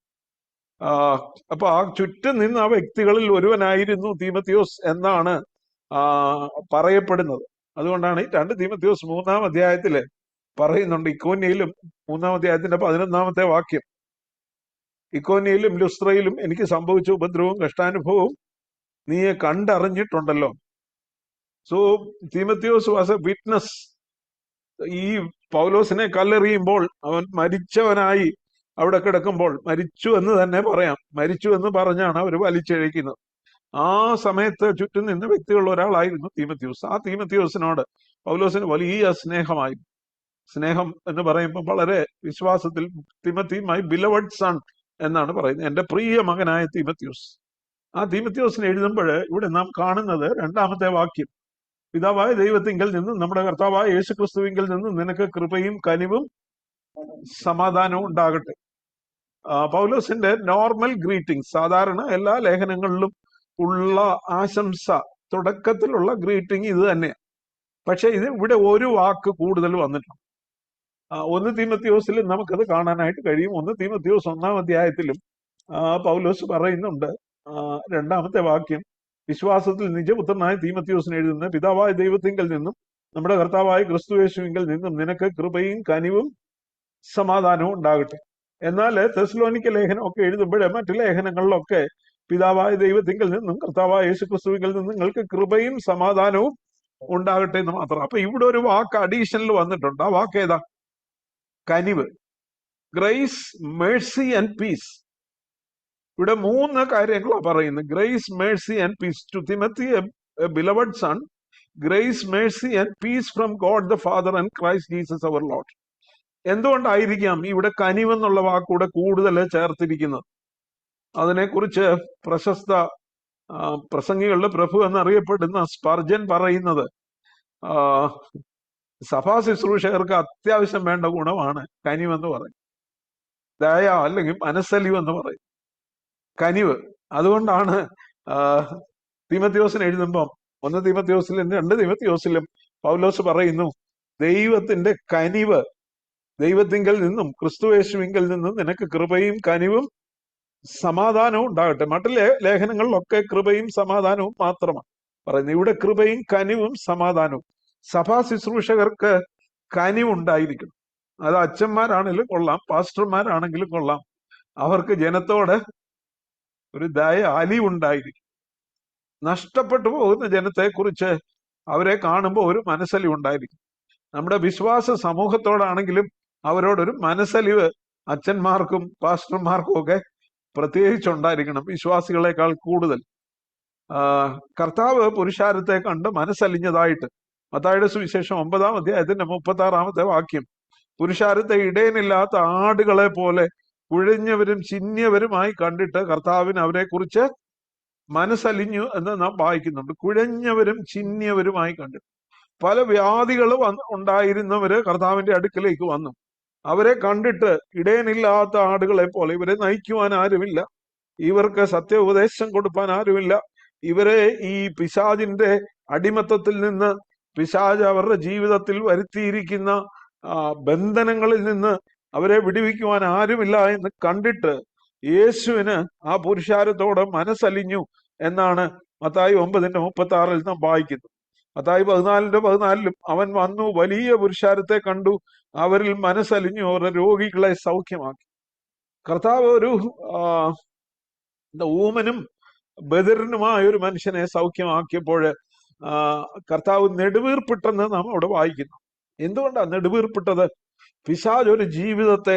അപ്പൊ ആ ചുറ്റും നിന്ന് ആ വ്യക്തികളിൽ ഒരുവനായിരുന്നു തീമോഥെയോസ് എന്നാണ് പറയപ്പെടുന്നത്. അതുകൊണ്ടാണ് ഈ 2 തീമോഥെയോസ് 3-ാം അധ്യായത്തില് പറയുന്നുണ്ട്. ഇക്കോന്യയിലും 3-ാം അധ്യായത്തിന്റെ 11-ാമത്തെ വാക്യം, ഇക്കോന്യയിലും ലുസ്ത്രയിലും എനിക്ക് സംഭവിച്ച ഉപദ്രവവും കഷ്ടാനുഭവവും നീ കണ്ടറിഞ്ഞിട്ടുണ്ടല്ലോ. So Timotheos was a witness. ഈ പൗലോസിനെ കല്ലെറിയുമ്പോൾ അവൻ മരിച്ചവനായി അവിടെ കിടക്കുമ്പോൾ, മരിച്ചു എന്ന് തന്നെ പറയാം, മരിച്ചു എന്ന് പറഞ്ഞാണ് അവർ വലിച്ചിഴയ്ക്കുന്നത്. ആ സമയത്ത് ചുറ്റും നിന്ന വ്യക്തികളുള്ള ഒരാളായിരുന്നു തീമോഥെയോസ്. ആ തീമോഥെയോസിനോട് പൗലോസിന് വലിയ സ്നേഹമായിരുന്നു. സ്നേഹം എന്ന് പറയുമ്പോൾ വളരെ വിശ്വാസത്തിൽ, തിമോത്തി മൈ ബിലവഡ് സൺ എന്നാണ് പറയുന്നത്, എന്റെ പ്രിയ മകനായ തീമോഥെയോസ്. ആ തീമോഥെയോസിനെ എഴുതുമ്പോൾ ഇവിടെ നാം കാണുന്നത് 2-ാമത്തെ വാക്യം, പിതാവായ ദൈവത്തിങ്കൽ നിന്നും നമ്മുടെ കർത്താവായ യേശുക്രിസ്തുവിങ്കിൽ നിന്നും നിനക്ക് കൃപയും കനിവും സമാധാനവും ഉണ്ടാകട്ടെ. പൗലോസിന്റെ നോർമൽ ഗ്രീറ്റിംഗ്, സാധാരണ എല്ലാ ലേഖനങ്ങളിലും ഉള്ള ആശംസ, തുടക്കത്തിലുള്ള ഗ്രീറ്റിംഗ് ഇത് തന്നെയാണ്. പക്ഷെ ഇത് ഇവിടെ ഒരു വാക്ക് കൂടുതൽ വന്നിട്ടുണ്ട്. 1 തീമോഥെയോസിൽ നമുക്കത് കാണാനായിട്ട് കഴിയും. 1 തീമോഥെയോസ് 1-ാം അധ്യായത്തിലും പൗലോസ് പറയുന്നുണ്ട്, 2-ാമത്തെ വാക്യം, വിശ്വാസത്തിൽ നിജപുത്രനായ തീമോഥെയോസിന് എഴുതുന്ന പിതാവായ ദൈവത്തിങ്കൽ നിന്നും നമ്മുടെ കർത്താവായ ക്രിസ്തുയേശുവിങ്കൽ നിന്നും നിനക്ക് കൃപയും കനിവും സമാധാനവും ഉണ്ടാകട്ടെ. എന്നാൽ തെസ്സലോനിക്ക ലേഖനമൊക്കെ എഴുതുമ്പോഴേ മറ്റു ലേഖനങ്ങളിലൊക്കെ പിതാവായ ദൈവത്തിങ്കിൽ നിന്നും കർത്താവായ യേശുക്രിസ്തുവിൽ നിന്നും നിങ്ങൾക്ക് കൃപയും സമാധാനവും ഉണ്ടാകട്ടെ എന്ന് മാത്രം. അപ്പൊ ഇവിടെ ഒരു വാക്ക് അഡീഷണൽ വന്നിട്ടുണ്ട്. ആ വാക്ക് ഏതാ? കനിവ്. Grace, mercy and peace. ഇവിടെ 3 കാര്യങ്ങളാണ് പറയുന്നത്. Grace, mercy and peace. To Timothy a beloved son, grace, mercy and peace from God the Father and Christ Jesus our Lord. എന്തുകൊണ്ടായിരിക്കാം ഇവിടെ കനിവെന്നുള്ള വാക്കൂടെ കൂടുതൽ ചേർത്തിരിക്കുന്നത്? അതിനെക്കുറിച്ച് പ്രശസ്ത പ്രസംഗികളുടെ പ്രഭു എന്നറിയപ്പെടുന്ന സ്പർജൻ പറയുന്നത്, സഭാ ശുശ്രൂഷകർക്ക് അത്യാവശ്യം വേണ്ട ഗുണമാണ് കനിവെന്ന് പറയും. ദയ അല്ലെങ്കിൽ മനസ്സലിവ് എന്ന് പറയും, കനിവ്. അതുകൊണ്ടാണ് തീമോഥെയോസിന് എഴുതുമ്പം 1 തീമോഥെയോസിലും 2 തീമോഥെയോസിലും പൗലോസ് പറയുന്നു, ദൈവത്തിന്റെ കനിവ്, ദൈവത്തിങ്കൽ നിന്നും ക്രിസ്തുയേശുവിങ്കൽ നിന്നും നിനക്ക് കൃപയും കനിവും സമാധാനവും ഉണ്ടാകട്ടെ. മറ്റു ലേഖനങ്ങളിലൊക്കെ കൃപയും സമാധാനവും മാത്രമാണ് പറയുന്നത്. ഇവിടെ കൃപയും കനിവും സമാധാനവും. സഭാ ശുശ്രൂഷകർക്ക് കനിവുണ്ടായിരിക്കണം. അത് അച്ഛന്മാരാണെങ്കിലും കൊള്ളാം, പാസ്റ്റർമാരാണെങ്കിലും കൊള്ളാം. അവർക്ക് ജനത്തോട് ഒരു ദയ, അലിവുണ്ടായിരിക്കും. നഷ്ടപ്പെട്ടു പോകുന്ന ജനത്തെക്കുറിച്ച് അവരെ കാണുമ്പോൾ ഒരു മനസ്സലിവ് ഉണ്ടായിരിക്കും. നമ്മുടെ വിശ്വാസ സമൂഹത്തോടാണെങ്കിലും അവരോടൊരു മനസ്സലിവ് അച്ഛന്മാർക്കും പാസ്റ്റർമാർക്കും ഒക്കെ പ്രത്യേകിച്ചുണ്ടായിരിക്കണം, വിശ്വാസികളെക്കാൾ കൂടുതൽ. കർത്താവ് പുരുഷാരത്തെ കണ്ട് മനസ്സലിഞ്ഞതായിട്ട് മത്തായിയുടെ സുവിശേഷം 9-ാം അധ്യായത്തിന്റെ 36-ാമത്തെ വാക്യം, പുരുഷാരത്തെ ഇടയനില്ലാത്ത ആടുകളെ പോലെ കുഴഞ്ഞവരും ചിന്നിയവരുമായി കണ്ടിട്ട് കർത്താവിന് അവരെ കുറിച്ച് മനസ്സലിഞ്ഞു എന്ന് നാം വായിക്കുന്നുണ്ട്. കുഴഞ്ഞവരും ചിന്നിയവരുമായി കണ്ടിട്ട്. പല വ്യാധികൾ ഉണ്ടായിരുന്നവര് കർത്താവിന്റെ അടുക്കിലേക്ക് വന്നു. അവരെ കണ്ടിട്ട് ഇടയനില്ലാത്ത ആടുകളെ പോലെ, ഇവരെ നയിക്കുവാൻ ആരുമില്ല, ഇവർക്ക് സത്യ ഉപദേശം കൊടുക്കാൻ ആരുമില്ല, ഇവരെ ഈ പിശാചിന്റെ അടിമത്തത്തിൽ നിന്ന്, പിശാച് അവരുടെ ജീവിതത്തിൽ വരുത്തിയിരിക്കുന്ന ബന്ധനങ്ങളിൽ നിന്ന് അവരെ വിടുവിക്കുവാൻ ആരുമില്ല എന്ന് കണ്ടിട്ട് യേശുവിന് ആ പുരുഷാരത്തോട് മനസ്സലിഞ്ഞു എന്നാണ് മത്തായി 9:36 നാം വായിക്കുന്നത്. മത്തായി 14:14 അവൻ വന്നു, വലിയ പുരുഷാരത്തെ കണ്ടു, അവരിൽ മനസ്സലിഞ്ഞു, അവരുടെ രോഗികളെ സൗഖ്യമാക്കി. കർത്താവ് ഒരു ഊമനും ബദിരനുമായ ഒരു മനുഷ്യനെ സൗഖ്യമാക്കിയപ്പോൾ കർത്താവ് നെടുവീർപ്പിട്ടെന്ന് നാം അവിടെ വായിക്കുന്നു. എന്തുകൊണ്ടാണ് നെടുവീർപ്പിട്ടത്? പിശാച് ഒരു ജീവിതത്തെ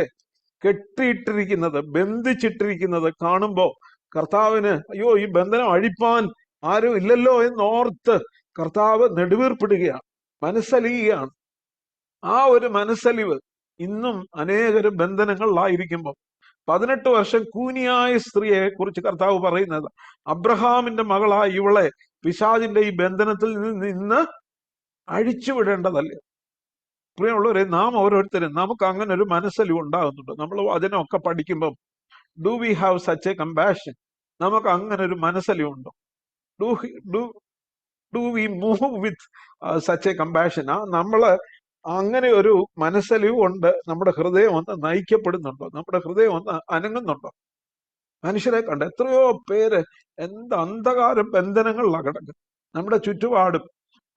കെട്ടിയിട്ടിരിക്കുന്നത്, ബന്ധിച്ചിട്ടിരിക്കുന്നത് കാണുമ്പോൾ കർത്താവിന് അയ്യോ, ഈ ബന്ധനം അഴിപ്പാൻ ആരും ഇല്ലല്ലോ എന്നോർത്ത് കർത്താവ് നെടുവീർപ്പിടുകയാണ്, മനസ്സലിയുകയാണ്. ആ ഒരു മനസ്സലിവ് ഇന്നും അനേകരും ബന്ധനങ്ങളിലായിരിക്കുമ്പോൾ, 18 വർഷം കൂനിയായ സ്ത്രീയെ കുറിച്ച് കർത്താവ് പറയുന്നത്, അബ്രഹാമിന്റെ മകളായ ഇവളെ പിശാചിന്റെ ഈ ബന്ധനത്തിൽ നിന്ന് അഴിച്ചുവിടേണ്ടതല്ലേ? പ്രിയമുള്ളവരെ, നാം ഓരോരുത്തരും നമുക്ക് അങ്ങനെ ഒരു മനസ്സലിവ് ഉണ്ടാകുന്നുണ്ട്. നമ്മൾ വചനമൊക്കെ പഠിക്കുമ്പം do we have such a compassion? നമുക്ക് അങ്ങനെ ഒരു മനസ്സലിവുണ്ടോ? Do we move with such a compassion? നമ്മള് അങ്ങനെ ഒരു മനസ്സലിവ് കൊണ്ട് നമ്മുടെ ഹൃദയം ഒന്ന് നയിക്കപ്പെടുന്നുണ്ടോ? നമ്മുടെ ഹൃദയം ഒന്ന് അനങ്ങുന്നുണ്ടോ? മനുഷ്യരെ കണ്ട് എത്രയോ പേര് എന്ത് അന്ധകാര ബന്ധനങ്ങളിലാണ് കിടക്കുന്നത്. നമ്മുടെ ചുറ്റുപാടും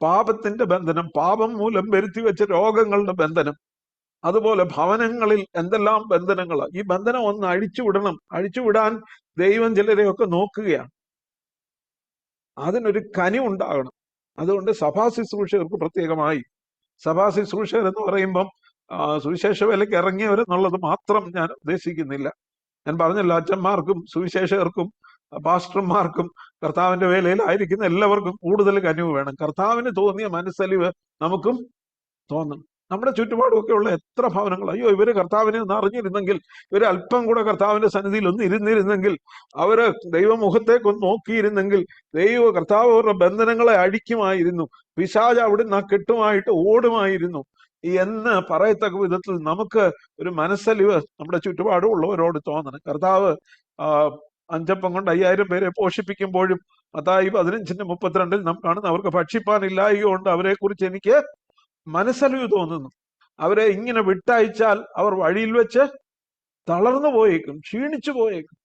പാപത്തിന്റെ ബന്ധനം, പാപം മൂലം വരുത്തി വെച്ച രോഗങ്ങളുടെ ബന്ധനം, അതുപോലെ ഭവനങ്ങളിൽ എന്തെല്ലാം ബന്ധനങ്ങളാണ്. ഈ ബന്ധനം ഒന്ന് അഴിച്ചുവിടണം. അഴിച്ചുവിടാൻ ദൈവം ചിലരെയൊക്കെ നോക്കുകയാണ്. അതിനൊരു കനിവുണ്ടാകണം. അതുകൊണ്ട് സഭാ ശുശ്രൂഷകർക്ക് പ്രത്യേകമായി, സഭാ ശുശ്രൂഷകർ എന്ന് പറയുമ്പം സുവിശേഷ വേലയ്ക്ക് ഇറങ്ങിയവരെന്നുള്ളത് മാത്രം ഞാൻ ഉദ്ദേശിക്കുന്നില്ല. ഞാൻ പറഞ്ഞല്ലോ, അച്ഛന്മാർക്കും സുവിശേഷകർക്കും പാസ്റ്റർമാർക്കും കർത്താവിന്റെ വേലയിലായിരിക്കുന്ന എല്ലാവർക്കും കൂടുതൽ കനിവ് വേണം. കർത്താവിന് തോന്നിയ മനസ്സലിവ് നമുക്കും തോന്നണം. നമ്മുടെ ചുറ്റുപാടുമൊക്കെ ഉള്ള എത്ര ഭവനങ്ങൾ, അയ്യോ ഇവര് കർത്താവിനെ ഒന്ന് അറിഞ്ഞിരുന്നെങ്കിൽ, ഇവര് അല്പം കൂടെ കർത്താവിന്റെ സന്നിധിയിൽ ഒന്ന് ഇരുന്നിരുന്നെങ്കിൽ, അവര് ദൈവമുഖത്തേക്കൊന്ന് നോക്കിയിരുന്നെങ്കിൽ, കർത്താവ് അവരുടെ ബന്ധനങ്ങളെ അഴിക്കുമായിരുന്നു, പിശാച് അവിടുന്ന് ആ കെട്ടുമായിട്ട് ഓടുമായിരുന്നു എന്ന് പറയത്തക്ക വിധത്തിൽ നമുക്ക് ഒരു മനസ്സലിവ് നമ്മുടെ ചുറ്റുപാടുമുള്ളവരോട് തോന്നണം. കർത്താവ് 5 അപ്പം കൊണ്ട് 5000 പേരെ പോഷിപ്പിക്കുമ്പോഴും മത്തായി 15:32 നാം കാണുന്ന, അവർക്ക് ഭക്ഷിപ്പാനില്ലായ്ക കൊണ്ട് അവരെ കുറിച്ച് എനിക്ക് മനസ്സലിവ് തോന്നുന്നു. അവരെ ഇങ്ങനെ വിട്ടയച്ചാൽ അവർ വഴിയിൽ വെച്ച് തളർന്നു പോയേക്കും, ക്ഷീണിച്ചു പോയേക്കും.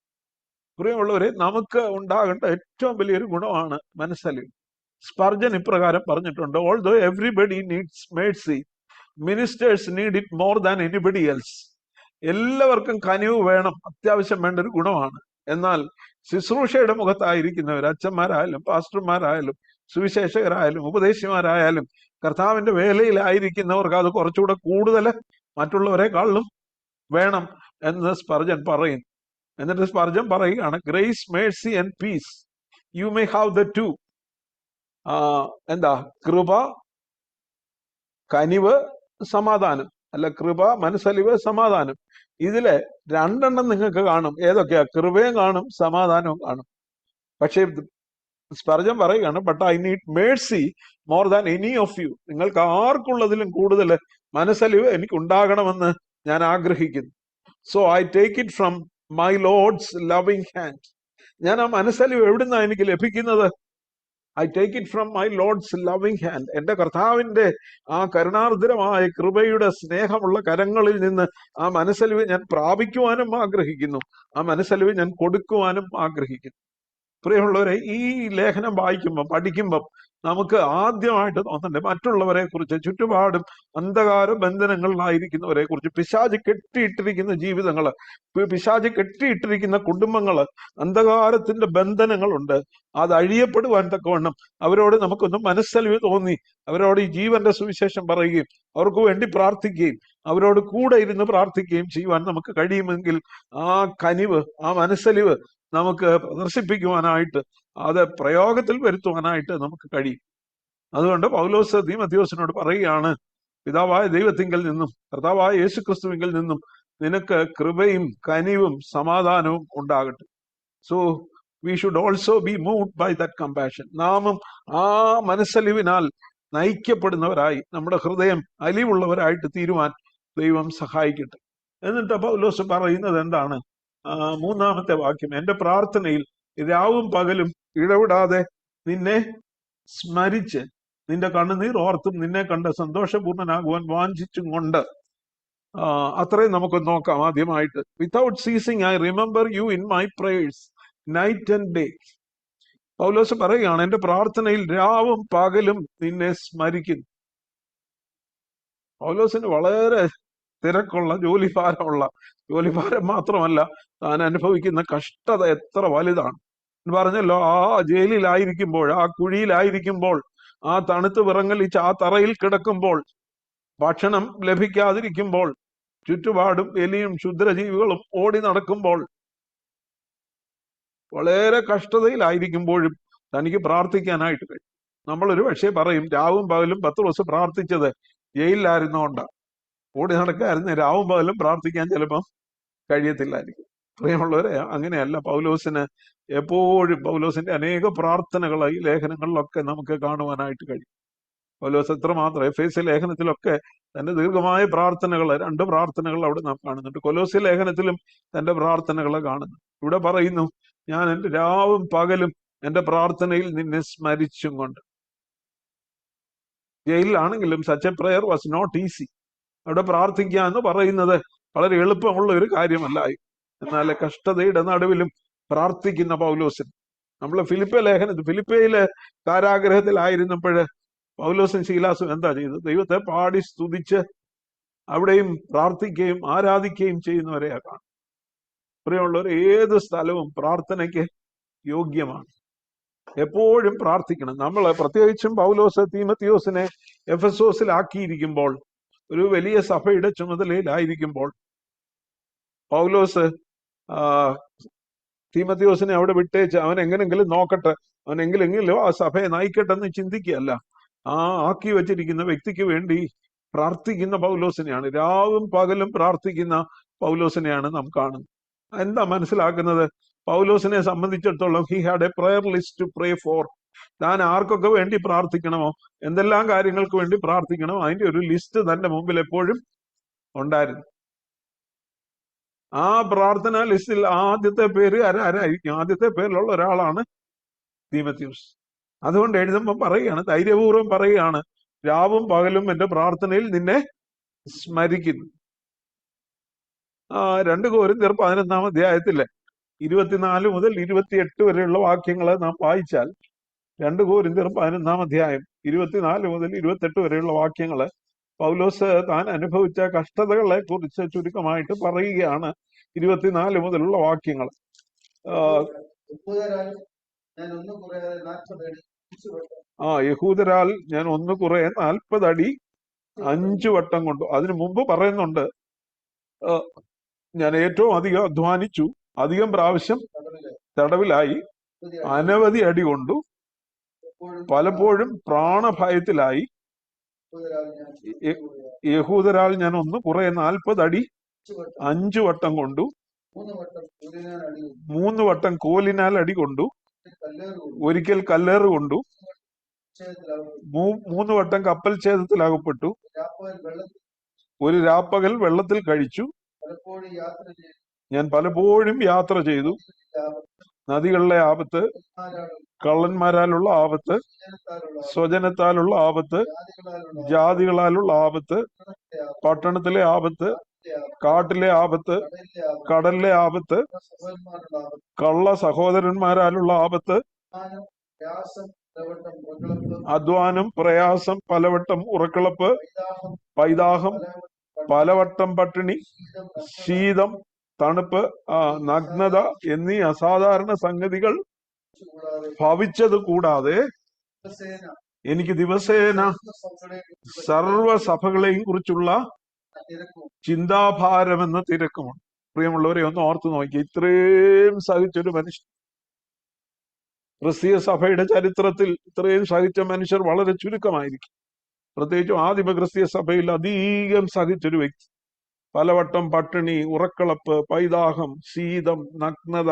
പ്രിയമുള്ളവരെ, നമുക്ക് ഉണ്ടാകേണ്ട ഏറ്റവും വലിയൊരു ഗുണമാണ് മനസ്സലിവ്. സ്പർജൻ ഇപ്രകാരം പറഞ്ഞിട്ടുണ്ട്, although everybody needs Mercy, ministers need it more than anybody else. എല്ലാവർക്കും കനിവ് വേണം, അത്യാവശ്യം വേണ്ട ഒരു ഗുണമാണ്. എന്നാൽ ശുശ്രൂഷയുടെ മുഖത്തായിരിക്കുന്നവർ, അച്ഛന്മാരായാലും പാസ്റ്റർമാരായാലും സുവിശേഷകരായാലും ഉപദേശിമാരായാലും കർത്താവിന്റെ വേലയിലായിരിക്കുന്നവർക്ക് അത് കുറച്ചുകൂടെ കൂടുതൽ മറ്റുള്ളവരെക്കാളും വേണം എന്ന് സ്പർജൻ പറയും. എന്നിട്ട് സ്പർജൻ പറയുകയാണ്, grace, mercy and piece you may have the two. എന്താ? കൃപ, കനിവ്, സമാധാനം. അല്ല, കൃപ, മനസ്സലിവ്, സമാധാനം. ഇതില് രണ്ടെണ്ണം നിങ്ങൾക്ക് കാണും. ഏതൊക്കെയാ? കൃപയും കാണും, സമാധാനവും കാണും. പക്ഷേ സ്പർജൻ പറയുകയാണ്, but I need mercy more than any of you. നിങ്ങൾക്ക് ആർക്കുള്ളതിലും കൂടുതൽ മനസ്സലിവ് എനിക്ക് ഉണ്ടാകണമെന്ന് ഞാൻ ആഗ്രഹിക്കുന്നു. So I take it from my Lord's loving hand. ഞാൻ ആ മനസ്സലിവ് എവിടുന്നാ എനിക്ക് ലഭിക്കുന്നത്? I take it from my Lord's loving hand. എന്റെ കർത്താവിന്റെ ആ കരുണാർദ്രമായ കൃപയുടെ സ്നേഹമുള്ള കരങ്ങളിൽ നിന്ന് ആ മനസ്സലിവ് ഞാൻ പ്രാപിക്കുവാനും ആഗ്രഹിക്കുന്നു. ആ മനസ്സലിവ് ഞാൻ കൊടുക്കുവാനും ആഗ്രഹിക്കുന്നു. പ്രിയമുള്ളവരെ, ഈ ലേഖനം വായിക്കുമ്പം, പഠിക്കുമ്പം നമുക്ക് ആദ്യമായിട്ട് തോന്നണ്ടേ മറ്റുള്ളവരെ കുറിച്ച്, ചുറ്റുപാടും അന്ധകാര ബന്ധനങ്ങളിലായിരിക്കുന്നവരെ കുറിച്ച്, പിശാച് കെട്ടിയിട്ടിരിക്കുന്ന ജീവിതങ്ങള്, പിശാച് കെട്ടിയിട്ടിരിക്കുന്ന കുടുംബങ്ങള്, അന്ധകാരത്തിന്റെ ബന്ധനങ്ങളുണ്ട്. അത് അഴിയപ്പെടുവാൻ തക്കവണ്ണം അവരോട് നമുക്കൊന്ന് മനസ്സലിവ് തോന്നി അവരോട് ഈ ജീവന്റെ സുവിശേഷം പറയുകയും അവർക്ക് വേണ്ടി പ്രാർത്ഥിക്കുകയും അവരോട് കൂടെ ഇരുന്ന് പ്രാർത്ഥിക്കുകയും ചെയ്യുവാൻ നമുക്ക് കഴിയുമെങ്കിൽ ആ കനിവ്, ആ മനസ്സലിവ് നമുക്ക് പ്രദർശിപ്പിക്കുവാനായിട്ട്, അത് പ്രയോഗത്തിൽ വരുത്തുവാനായിട്ട് നമുക്ക് കഴിയും. അതുകൊണ്ട് പൗലോസ് തീമോഥെയോസിനോട് പറയുകയാണ്, പിതാവായ ദൈവത്തിങ്കൽ നിന്നും കർത്താവായ യേശുക്രിസ്തുവിങ്കിൽ നിന്നും നിനക്ക് കൃപയും കനിവും സമാധാനവും ഉണ്ടാകട്ടെ. So we should also be moved by that compassion. നാമും ആ മനസ്സലിവിനാൽ നയിക്കപ്പെടുന്നവരായി, നമ്മുടെ ഹൃദയം അലിവുള്ളവരായിട്ട് തീരുവാൻ ദൈവം സഹായിക്കട്ടെ. എന്നിട്ട് പൗലോസ് പറയുന്നത് എന്താണ്? മൂന്നാമത്തെ വാക്യം, എന്റെ പ്രാർത്ഥനയിൽ രാവും പകലും ഇടവിടാതെ നിന്നെ സ്മരിച്ച് നിന്റെ കണ്ണുനീർ ഓർത്തും നിന്നെ കണ്ട് സന്തോഷപൂർണനാകുവാൻ വാഞ്ചിച്ചും കൊണ്ട്. അത്രയും നമുക്ക് നോക്കാം. ആദ്യമായിട്ട്, without ceasing I remember you in my prayers night and day. പൗലോസ് പറയുകയാണ്, എന്റെ പ്രാർത്ഥനയിൽ രാവും പകലും നിന്നെ സ്മരിക്കുന്നു. പൗലോസിന് വളരെ തിരക്കുള്ള, ജോലിഭാരം മാത്രമല്ല, താൻ അനുഭവിക്കുന്ന കഷ്ടത എത്ര വലുതാണ്. പറഞ്ഞല്ലോ, ആ ജയിലിലായിരിക്കുമ്പോൾ, ആ കുഴിയിലായിരിക്കുമ്പോൾ, ആ തണുത്ത് വിറങ്ങലിച്ച് ആ തറയിൽ കിടക്കുമ്പോൾ, ഭക്ഷണം ലഭിക്കാതിരിക്കുമ്പോൾ, ചുറ്റുപാടും എലിയും ക്ഷുദ്രജീവികളും ഓടി നടക്കുമ്പോൾ, വളരെ കഷ്ടതയിലായിരിക്കുമ്പോഴും തനിക്ക് പ്രാർത്ഥിക്കാനായിട്ട് കഴിയും. നമ്മളൊരു പക്ഷേ പറയും, രാവും പകലും 10 ദിവസം പ്രാർത്ഥിച്ചത് ജയിലിലായിരുന്നോണ്ടാ. ഓടി നടക്കായിരുന്നു, രാവും പകലും പ്രാർത്ഥിക്കാൻ ചിലപ്പം കഴിയത്തില്ലായിരിക്കും. പ്രിയമുള്ളവരെ, അങ്ങനെയല്ല. പൗലോസിന് എപ്പോഴും, പൗലോസിന്റെ അനേക പ്രാർത്ഥനകൾ ഈ ലേഖനങ്ങളിലൊക്കെ നമുക്ക് കാണുവാനായിട്ട് കഴിയും. പൗലോസ് എത്രമാത്രം എഫേസ്യ ലേഖനത്തിലൊക്കെ തന്റെ ദീർഘമായ പ്രാർത്ഥനകൾ, 2 പ്രാർത്ഥനകൾ അവിടെ നാം കാണുന്നുണ്ട്. കൊലോസ്യ ലേഖനത്തിലും തന്റെ പ്രാർത്ഥനകളെ കാണുന്നു. ഇവിടെ പറയുന്നു, ഞാൻ എന്റെ രാവും പകലും എന്റെ പ്രാർത്ഥനയിൽ നിന്നെ സ്മരിച്ചും കൊണ്ട്. ജയിലിലാണെങ്കിലും such a prayer was not easy. അവിടെ പ്രാർത്ഥിക്കുക എന്ന് പറയുന്നത് വളരെ എളുപ്പമുള്ള ഒരു കാര്യമല്ലായി. എന്നാൽ കഷ്ടതയുടെ നടുവിലും പ്രാർത്ഥിക്കുന്ന പൗലോസിന്, നമ്മള് ഫിലിപ്പയിലെ കാരാഗ്രഹത്തിലായിരുന്നപ്പോൾ പൗലോസും ശീലാസും എന്താ ചെയ്തത്? ദൈവത്തെ പാടി സ്തുതിച്ച് അവിടെയും പ്രാർത്ഥിക്കുകയും ആരാധിക്കുകയും ചെയ്യുന്നവരെയാ കാണും. പ്രിയമുള്ളവർ, ഏത് സ്ഥലവും പ്രാർത്ഥനയ്ക്ക് യോഗ്യമാണ്. എപ്പോഴും പ്രാർത്ഥിക്കണം. നമ്മൾ പ്രത്യേകിച്ചും പൗലോസ് തീമോഥെയോസിനെ എഫെസോസിലാക്കിയിരിക്കുമ്പോൾ, ഒരു വലിയ സഭയുടെ ചുമതലയിലായിരിക്കുമ്പോൾ, പൗലോസ് തീമോഥെയോസിനെ അവിടെ വിട്ടേച്ച് അവൻ എങ്ങനെങ്കിലും നോക്കട്ടെ, അവൻ എങ്ങനെങ്കിലും ആ സഭയെ നയിക്കട്ടെ എന്ന് ചിന്തിക്കുകയല്ല. ആ ആക്കി വെച്ചിരിക്കുന്ന വ്യക്തിക്ക് വേണ്ടി പ്രാർത്ഥിക്കുന്ന പൗലോസിനെയാണ്, രാവും പകലും പ്രാർത്ഥിക്കുന്ന പൗലോസിനെയാണ് നാം കാണുന്നത്. എന്താ മനസ്സിലാക്കുന്നത്? പൗലോസിനെ സംബന്ധിച്ചിടത്തോളം he had a prayer list to pray for. താൻ ആർക്കൊക്കെ വേണ്ടി പ്രാർത്ഥിക്കണമോ, എന്തെല്ലാം കാര്യങ്ങൾക്ക് വേണ്ടി പ്രാർത്ഥിക്കണമോ, അതിന്റെ ഒരു ലിസ്റ്റ് തന്റെ മുമ്പിൽ എപ്പോഴും ഉണ്ടായിരുന്നു. ആ പ്രാർത്ഥന ലിസ്റ്റിൽ ആദ്യത്തെ പേര് ആരായിരിക്കും? ആദ്യത്തെ പേരിലുള്ള ഒരാളാണ് തീമോഥെയോസ്. അതുകൊണ്ട് എഴുതുമ്പോൾ പറയുകയാണ്, ധൈര്യപൂർവ്വം പറയുകയാണ്, രാവും പകലും എന്റെ പ്രാർത്ഥനയിൽ നിന്നെ സ്മരിക്കുന്നു. 2 കൊരിന്ത്യർ 11-ാം അധ്യായത്തിലെ 24 മുതൽ 28 വരെയുള്ള വാക്യങ്ങളെ നാം വായിച്ചാൽ, 2 കൊരിന്ത്യർ 11-ാം അധ്യായം 24 മുതൽ 28 വരെയുള്ള വാക്യങ്ങള് പൗലോസ് താൻ അനുഭവിച്ച കഷ്ടതകളെ കുറിച്ച് ചുരുക്കമായിട്ട് പറയുകയാണ്. 24 മുതലുള്ള വാക്യങ്ങൾ യഹൂദരാൽ ഞാൻ ഒന്ന് കുറെ 40 അടി 5 വട്ടം കൊണ്ടു. അതിനു മുമ്പ് പറയുന്നുണ്ട്, ഞാൻ ഏറ്റവും അധികം അധ്വാനിച്ചു, അധികം പ്രാവശ്യം തടവിലായി, അനവധി അടി കൊണ്ടു, പലപ്പോഴും പ്രാണഭയത്തിലായി. യഹൂദരാൽ ഞാൻ ഒന്ന് കുറെ 40 അടി 5 വട്ടം കൊണ്ടു, 3 വട്ടം കോലിനാൽ അടി കൊണ്ടു, ഒരിക്കൽ കല്ലേറ് കൊണ്ടു, 3 വട്ടം കപ്പൽ ഛേദത്തിലകപ്പെട്ടു, ഒരു രാപ്പകൽ വെള്ളത്തിൽ കഴിച്ചു, ഞാൻ പലപ്പോഴും യാത്ര ചെയ്തു, നദികളിലെ ആപത്ത്, കള്ളന്മാരാലുള്ള ആപത്ത്, സ്വജനത്താലുള്ള ആപത്ത്, ജാതികളാലുള്ള ആപത്ത്, പട്ടണത്തിലെ ആപത്ത്, കാട്ടിലെ ആപത്ത്, കടലിലെ ആപത്ത്, കള്ള സഹോദരന്മാരാലുള്ള ആപത്ത്, അധ്വാനം, പ്രയാസം, പലവട്ടം ഉറക്കളപ്പ്, പൈതാഹം, പലവട്ടം പട്ടിണി, ശീതം, തണുപ്പ്, നഗ്നത എന്നീ അസാധാരണ സംഗതികൾ ഭവിച്ചത് കൂടാതെ എനിക്ക് ദിവസേന സർവസഭകളെയും കുറിച്ചുള്ള ചിന്താഭാരമെന്ന തിരക്കുമാണ്. പ്രിയമുള്ളവരെ, ഒന്ന് ഓർത്തു നോക്കി, ഇത്രയും സഹിച്ചൊരു മനുഷ്യൻ, ക്രിസ്തീയ സഭയുടെ ചരിത്രത്തിൽ ഇത്രയും സഹിച്ച മനുഷ്യർ വളരെ ചുരുക്കമായിരിക്കും. പ്രത്യേകിച്ചും ആദിമ ക്രിസ്തീയ സഭയിൽ അധികം സഹിച്ചൊരു വ്യക്തി. പലവട്ടം പട്ടിണി, ഉറക്കളപ്പ്, പൈതാഹം, ശീതം, നഗ്നത,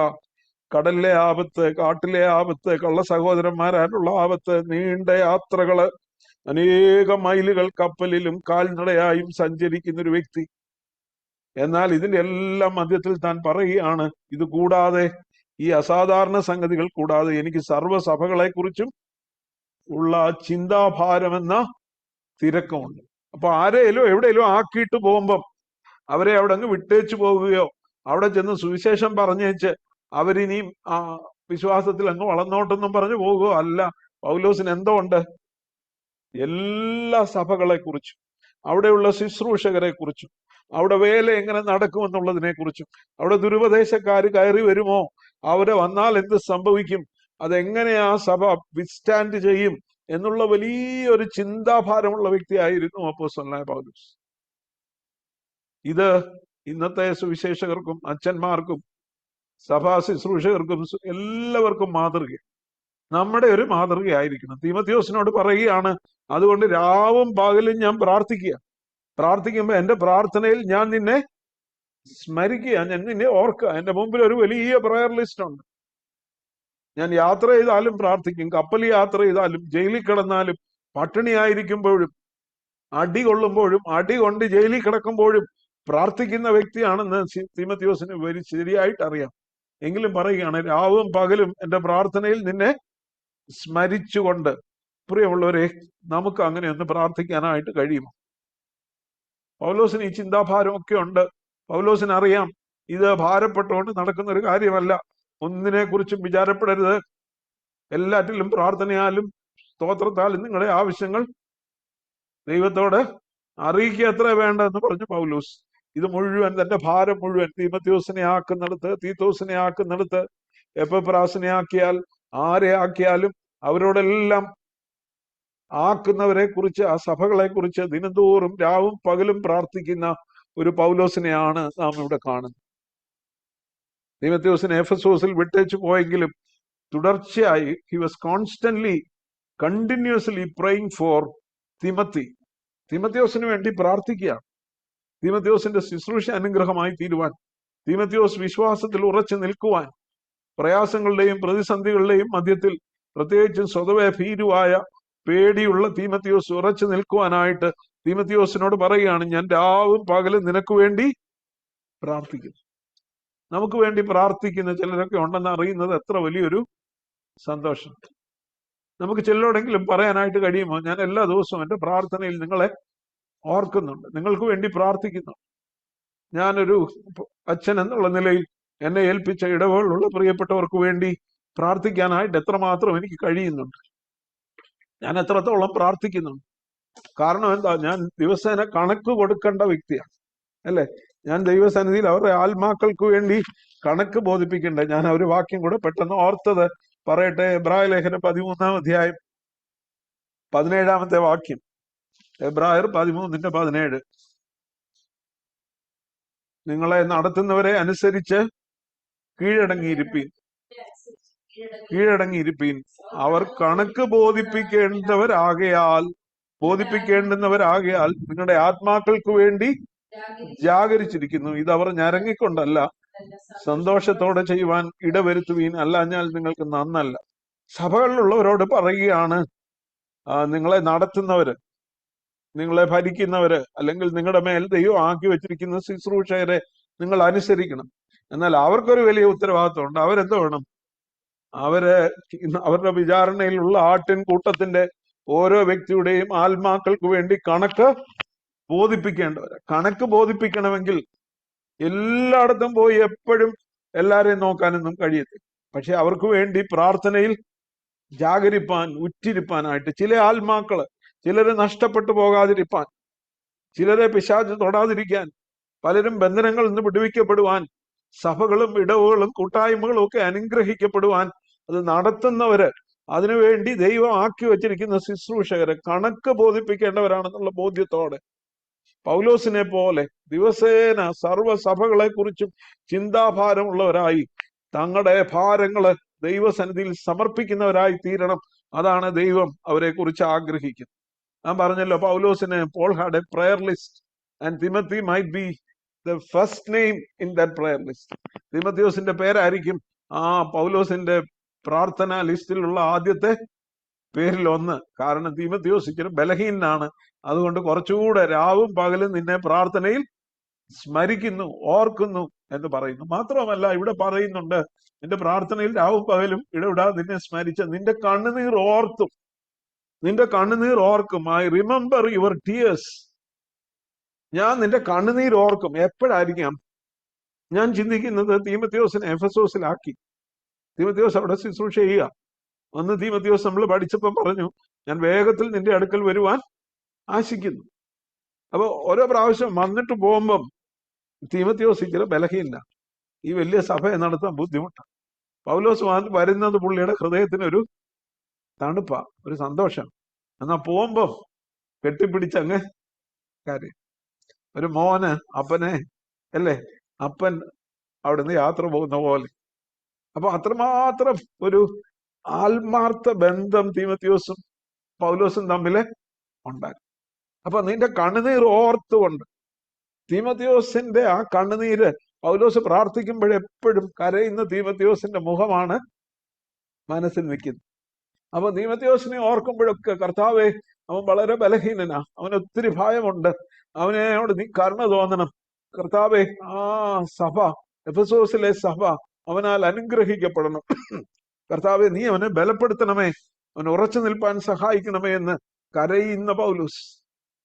കടലിലെ ആപത്ത്, കാട്ടിലെ ആപത്ത്, കള്ള സഹോദരന്മാരായിട്ടുള്ള ആപത്ത്, നീണ്ട യാത്രകള്, അനേകം മൈലുകൾ കപ്പലിലും കാൽനടയായും സഞ്ചരിക്കുന്ന ഒരു വ്യക്തി. എന്നാൽ ഇതിന്റെ എല്ലാം മധ്യത്തിൽ താൻ പറയുകയാണ്, ഇത് കൂടാതെ, ഈ അസാധാരണ സംഗതികൾ കൂടാതെ എനിക്ക് സർവ്വസഭകളെ കുറിച്ചും ഉള്ള ചിന്താഭാരമെന്ന തിരക്കമുണ്ട്. അപ്പൊ ആരെയും എവിടെയെങ്കിലും ആക്കിയിട്ട് പോകുമ്പം അവരെ അവിടെ അങ്ങ് വിട്ടേച്ചു പോകുകയോ അവിടെ ചെന്ന് സുവിശേഷം പറഞ്ഞേച്ച് അവരിനിയും വിശ്വാസത്തിൽ അങ്ങ് വളർന്നോട്ടെന്നും പറഞ്ഞു പോകുകയോ അല്ല. പൗലോസിന് എന്തോ ഉണ്ട്? എല്ലാ സഭകളെ കുറിച്ചും, അവിടെയുള്ള ശുശ്രൂഷകരെ കുറിച്ചും, അവിടെ വേല എങ്ങനെ നടക്കുമെന്നുള്ളതിനെ കുറിച്ചും, അവിടെ ദുരുപദേശക്കാർ കയറി വരുമോ, അവരെ വന്നാൽ എന്ത് സംഭവിക്കും, അതെങ്ങനെ ആ സഭ വിത്ത്സ്റ്റാൻഡ് ചെയ്യും എന്നുള്ള വലിയൊരു ചിന്താഭാരമുള്ള വ്യക്തിയായിരുന്നു അപ്പോസ്തലനായ പൗലോസ്. ഇത് ഇന്നത്തെ സുവിശേഷകർക്കും അച്ഛന്മാർക്കും സഭാ ശുശ്രൂഷകർക്കും എല്ലാവർക്കും മാതൃക, നമ്മുടെ ഒരു മാതൃകയായിരിക്കണം. തീമോഥെയോസിനോട് പറയുകയാണ്, അതുകൊണ്ട് രാവും പകലും ഞാൻ പ്രാർത്ഥിക്കുമ്പോ എന്റെ പ്രാർത്ഥനയിൽ ഞാൻ നിന്നെ സ്മരിക്കുക, ഞാൻ നിന്നെ ഓർക്കുക. എന്റെ മുമ്പിൽ ഒരു വലിയ പ്രയർ ലിസ്റ്റ് ഉണ്ട്. ഞാൻ യാത്ര ചെയ്താലും പ്രാർത്ഥിക്കും, കപ്പൽ യാത്ര ചെയ്താലും, ജയിലിൽ കിടന്നാലും, പട്ടിണിയായിരിക്കുമ്പോഴും, അടി കൊള്ളുമ്പോഴും, അടി കൊണ്ട് ജയിലിൽ കിടക്കുമ്പോഴും പ്രാർത്ഥിക്കുന്ന വ്യക്തിയാണെന്ന് തീമോഥെയോസിന് ശരിയായിട്ട് അറിയാം. എങ്കിലും പറയുകയാണ്, രാവും പകലും എന്റെ പ്രാർത്ഥനയിൽ നിന്നെ സ്മരിച്ചുകൊണ്ട്. പ്രിയമുള്ളവരെ, നമുക്ക് അങ്ങനെ ഒന്ന് പ്രാർത്ഥിക്കാനായിട്ട് കഴിയുമോ? പൗലോസിന് ഈ ചിന്താഭാരമൊക്കെ ഉണ്ട്. പൗലോസിന് അറിയാം, ഇത് ഭാരപ്പെട്ടുകൊണ്ട് നടക്കുന്ന ഒരു കാര്യമല്ല. ഒന്നിനെ കുറിച്ചും വിചാരപ്പെടരുത്, എല്ലാറ്റിലും പ്രാർത്ഥനയാലും സ്തോത്രത്താലും നിങ്ങളുടെ ആവശ്യങ്ങൾ ദൈവത്തോട് അറിയിക്കുക എത്ര വേണ്ടെന്ന് പറഞ്ഞു പൗലോസ്. ഇത് മുഴുവൻ, തന്റെ ഭാരം മുഴുവൻ തീമോഥെയോസിനെ ആക്കുന്നിടത്ത്, തീത്തോസിനെ ആക്കുന്നിടത്ത്, എപ്പഫ്രാസിനെ ആക്കിയാൽ, ആരെ ആക്കിയാലും അവരോടെല്ലാം ആക്കുന്നവരെ കുറിച്ച്, ആ സഭകളെ കുറിച്ച് ദിനംതോറും രാവും പകലും പ്രാർത്ഥിക്കുന്ന ഒരു പൗലോസിനെയാണ് നാം ഇവിടെ കാണുന്നത്. തീമോഥെയോസിനെ എഫെസോസിൽ വിട്ടേച്ചു പോയെങ്കിലും തുടർച്ചയായി he was continuously praying for തീമോഥെയോസിന് വേണ്ടി പ്രാർത്ഥിക്കുക. തീമോഥെയോസിന്റെ ശുശ്രൂഷ അനുഗ്രഹമായി തീരുവാൻ, തീമോഥെയോസ് വിശ്വാസത്തിൽ ഉറച്ചു നിൽക്കുവാൻ, പ്രയാസങ്ങളുടെയും പ്രതിസന്ധികളുടെയും മധ്യത്തിൽ പ്രത്യേകിച്ചും സ്വതവേ ഭീരുവായ പേടിയുള്ള തീമോഥെയോസ് ഉറച്ചു നിൽക്കുവാനായിട്ട് തീമോഥെയോസിനോട് പറയുകയാണ്, ഞാൻ രാവും പകലും നിനക്ക് വേണ്ടി പ്രാർത്ഥിക്കുന്നു. നമുക്ക് വേണ്ടി പ്രാർത്ഥിക്കുന്ന ചിലരൊക്കെ ഉണ്ടെന്ന് അറിയുന്നത് എത്ര വലിയൊരു സന്തോഷം. നമുക്ക് ചിലരോടെങ്കിലും പറയാനായിട്ട് കഴിയുമോ, ഞാൻ എല്ലാ ദിവസവും എൻ്റെ പ്രാർത്ഥനയിൽ നിങ്ങളെ ഓർക്കുന്നുണ്ട്, നിങ്ങൾക്ക് വേണ്ടി പ്രാർത്ഥിക്കുന്നു. ഞാനൊരു അച്ഛൻ എന്നുള്ള നിലയിൽ എന്നെ ഏൽപ്പിച്ച ഇടവുകളുള്ള പ്രിയപ്പെട്ടവർക്ക് വേണ്ടി പ്രാർത്ഥിക്കാനായിട്ട് എത്രമാത്രം എനിക്ക് കഴിയുന്നുണ്ട്, ഞാൻ എത്രത്തോളം പ്രാർത്ഥിക്കുന്നുണ്ട്. കാരണം എന്താ, ഞാൻ ദിവസേന കണക്ക് കൊടുക്കേണ്ട വ്യക്തിയാണ്, അല്ലെ? ഞാൻ ദൈവസന്നിധിയിൽ അവരുടെ ആത്മാക്കൾക്ക് വേണ്ടി കണക്ക് ബോധിപ്പിക്കണ്ടേ. ഞാൻ ഒരു വാക്യം കൂടെ പെട്ടെന്ന് ഓർത്തത് പറയട്ടെ. എബ്രായ ലേഖനം 13-ാം അധ്യായം 17-ാമത്തെ വാക്യം. എബ്രായർ 13:17. നിങ്ങളെ നടത്തുന്നവരെ അനുസരിച്ച് കീഴടങ്ങിയിരിപ്പീൻ, അവർ കണക്ക് ബോധിപ്പിക്കേണ്ടുന്നവരാകയാൽ നിങ്ങളുടെ ആത്മാക്കൾക്ക് വേണ്ടി ജാഗരിച്ചിരിക്കുന്നു. ഇതവർ ഞരങ്ങിക്കൊണ്ടല്ല, സന്തോഷത്തോടെ ചെയ്യുവാൻ ഇടവരുത്തുവീൻ, അല്ലാഞ്ഞാൽ നിങ്ങൾക്ക് നന്നല്ല. സഭകളിലുള്ളവരോട് പറയുകയാണ്, നിങ്ങളെ നടത്തുന്നവര്, നിങ്ങളെ ഭരിക്കുന്നവര്, അല്ലെങ്കിൽ നിങ്ങളുടെ മേൽ ദൈവം ആക്കി വെച്ചിരിക്കുന്ന ശുശ്രൂഷകരെ നിങ്ങൾ അനുസരിക്കണം. എന്നാൽ അവർക്കൊരു വലിയ ഉത്തരവാദിത്വമുണ്ട്. അവരെന്തോ വേണം? അവരുടെ വിചാരണയിലുള്ള ആട്ടിൻ കൂട്ടത്തിന്റെ ഓരോ വ്യക്തിയുടെയും ആത്മാക്കൾക്ക് വേണ്ടി കണക്ക് ബോധിപ്പിക്കേണ്ടവര്. കണക്ക് ബോധിപ്പിക്കണമെങ്കിൽ എല്ലായിടത്തും പോയി എപ്പോഴും എല്ലാരെയും നോക്കാനൊന്നും കഴിയത്തില്ല. പക്ഷെ അവർക്ക് വേണ്ടി പ്രാർത്ഥനയിൽ ജാഗരിപ്പാൻ, ഉറ്റിരിപ്പാനായിട്ട് ചില ആത്മാക്കള്, ചിലര് നഷ്ടപ്പെട്ടു പോകാതിരിപ്പാൻ, ചിലരെ പിശാച് തൊടാതിരിക്കാൻ, പലരും ബന്ധനങ്ങളിൽ നിന്ന് വിടുവിക്കപ്പെടുവാൻ, സഭകളും ഇടവുകളും കൂട്ടായ്മകളും ഒക്കെ അനുഗ്രഹിക്കപ്പെടുവാൻ, അത് നടത്തുന്നവര്, അതിനുവേണ്ടി ദൈവം ആക്കി വെച്ചിരിക്കുന്ന ശുശ്രൂഷകര് കണക്ക് ബോധിപ്പിക്കേണ്ടവരാണെന്നുള്ള ബോധ്യത്തോടെ പൗലോസിനെ പോലെ ദിവസേന സർവ്വസഭകളെ കുറിച്ചും ചിന്താഭാരമുള്ളവരായി തങ്ങളുടെ ഭാരങ്ങള് ദൈവസന്നിധിയിൽ സമർപ്പിക്കുന്നവരായി തീരണം. അതാണ് ദൈവം അവരെ കുറിച്ച് ആഗ്രഹിക്കുന്നത്. ഞാൻ പറഞ്ഞല്ലോ, പൗലോസിന് Paul had a prayer list and Timothy might be the first name in that prayer list. തിമത്തിയോസിന്റെ പേരായിരിക്കും ആ പൗലോസിന്റെ പ്രാർത്ഥനാ ലിസ്റ്റിലുള്ള ആദ്യത്തെ പേരിൽ ഒന്ന്. കാരണം തിമത്തിയോസ് ഇച്ചിരി ബലഹീനാണ്. അതുകൊണ്ട് കുറച്ചുകൂടെ രാവും പകലും നിന്നെ പ്രാർത്ഥനയിൽ സ്മരിക്കുന്നു, ഓർക്കുന്നു എന്ന് പറയുന്നു. മാത്രമല്ല, ഇവിടെ പറയുന്നുണ്ട്, നിന്റെ പ്രാർത്ഥനയിൽ രാവും പകലും ഇടവിടാതെ നിന്നെ സ്മരിച്ച നിന്റെ കണ്ണുനീർ ഓർക്കും. I remember your tears. ഞാൻ നിന്റെ കണ്ണുനീർ ഓർക്കും. എപ്പോഴായിരിക്കാം? ഞാൻ ചിന്തിക്കുന്നത് തീമത്തിയോസിനെ എഫെസോസിലാക്കി. തീമത്തിയോസ് അവിടെ ശുശ്രൂഷ ചെയ്യുക. അന്ന് തീമത്തിയോസ് നമ്മൾ പഠിച്ചപ്പം പറഞ്ഞു, ഞാൻ വേഗത്തിൽ നിന്റെ അടുക്കൽ വരുവാൻ ആശിക്കുന്നു. അപ്പൊ ഓരോ പ്രാവശ്യം വന്നിട്ട് പോകുമ്പം തീമത്തിയോസ് ഇച്ചിരി ബലഹീന, ഈ വലിയ സഭയെ നടത്താൻ ബുദ്ധിമുട്ടാണ്. പൗലോസ് വരുന്നത് പുള്ളിയുടെ ഹൃദയത്തിനൊരു തണുപ്പാ, ഒരു സന്തോഷം. എന്നാ പോകുമ്പം കെട്ടിപ്പിടിച്ചങ്ങ് കാര്യം. ഒരു മോന് അപ്പനെ, അല്ലേ, അപ്പൻ അവിടുന്ന് യാത്ര പോകുന്ന പോലെ. അപ്പൊ അത്രമാത്രം ഒരു ആത്മാർത്ഥ ബന്ധം തീമത്തിയോസും പൗലോസും തമ്മില് ഉണ്ടായി. അപ്പൊ നിന്റെ കണ്ണുനീർ ഓർത്തുകൊണ്ട്, തീമത്തിയോസിന്റെ ആ കണ്ണുനീര് പൗലോസ് പ്രാർത്ഥിക്കുമ്പോഴെപ്പോഴും കരയുന്ന തീമത്തിയോസിന്റെ മുഖമാണ് മനസ്സിൽ നിൽക്കുന്നത്. അപ്പൊ തീമത്തിയോസിനെ ഓർക്കുമ്പോഴൊക്കെ, കർത്താവേ, അവൻ വളരെ ബലഹീനനാ, അവന് ഒത്തിരി ഭയമുണ്ട്, അവനോട് നീ കരുണ തോന്നണം. കർത്താവേ, ആ സഭ, എഫെസോസിലെ സഭ അവനാൽ അനുഗ്രഹിക്കപ്പെടണം. കർത്താവെ, നീ അവനെ ബലപ്പെടുത്തണമേ, അവൻ ഉറച്ചു നിൽപ്പാൻ സഹായിക്കണമേ എന്ന് കരയുന്ന പൗലോസ്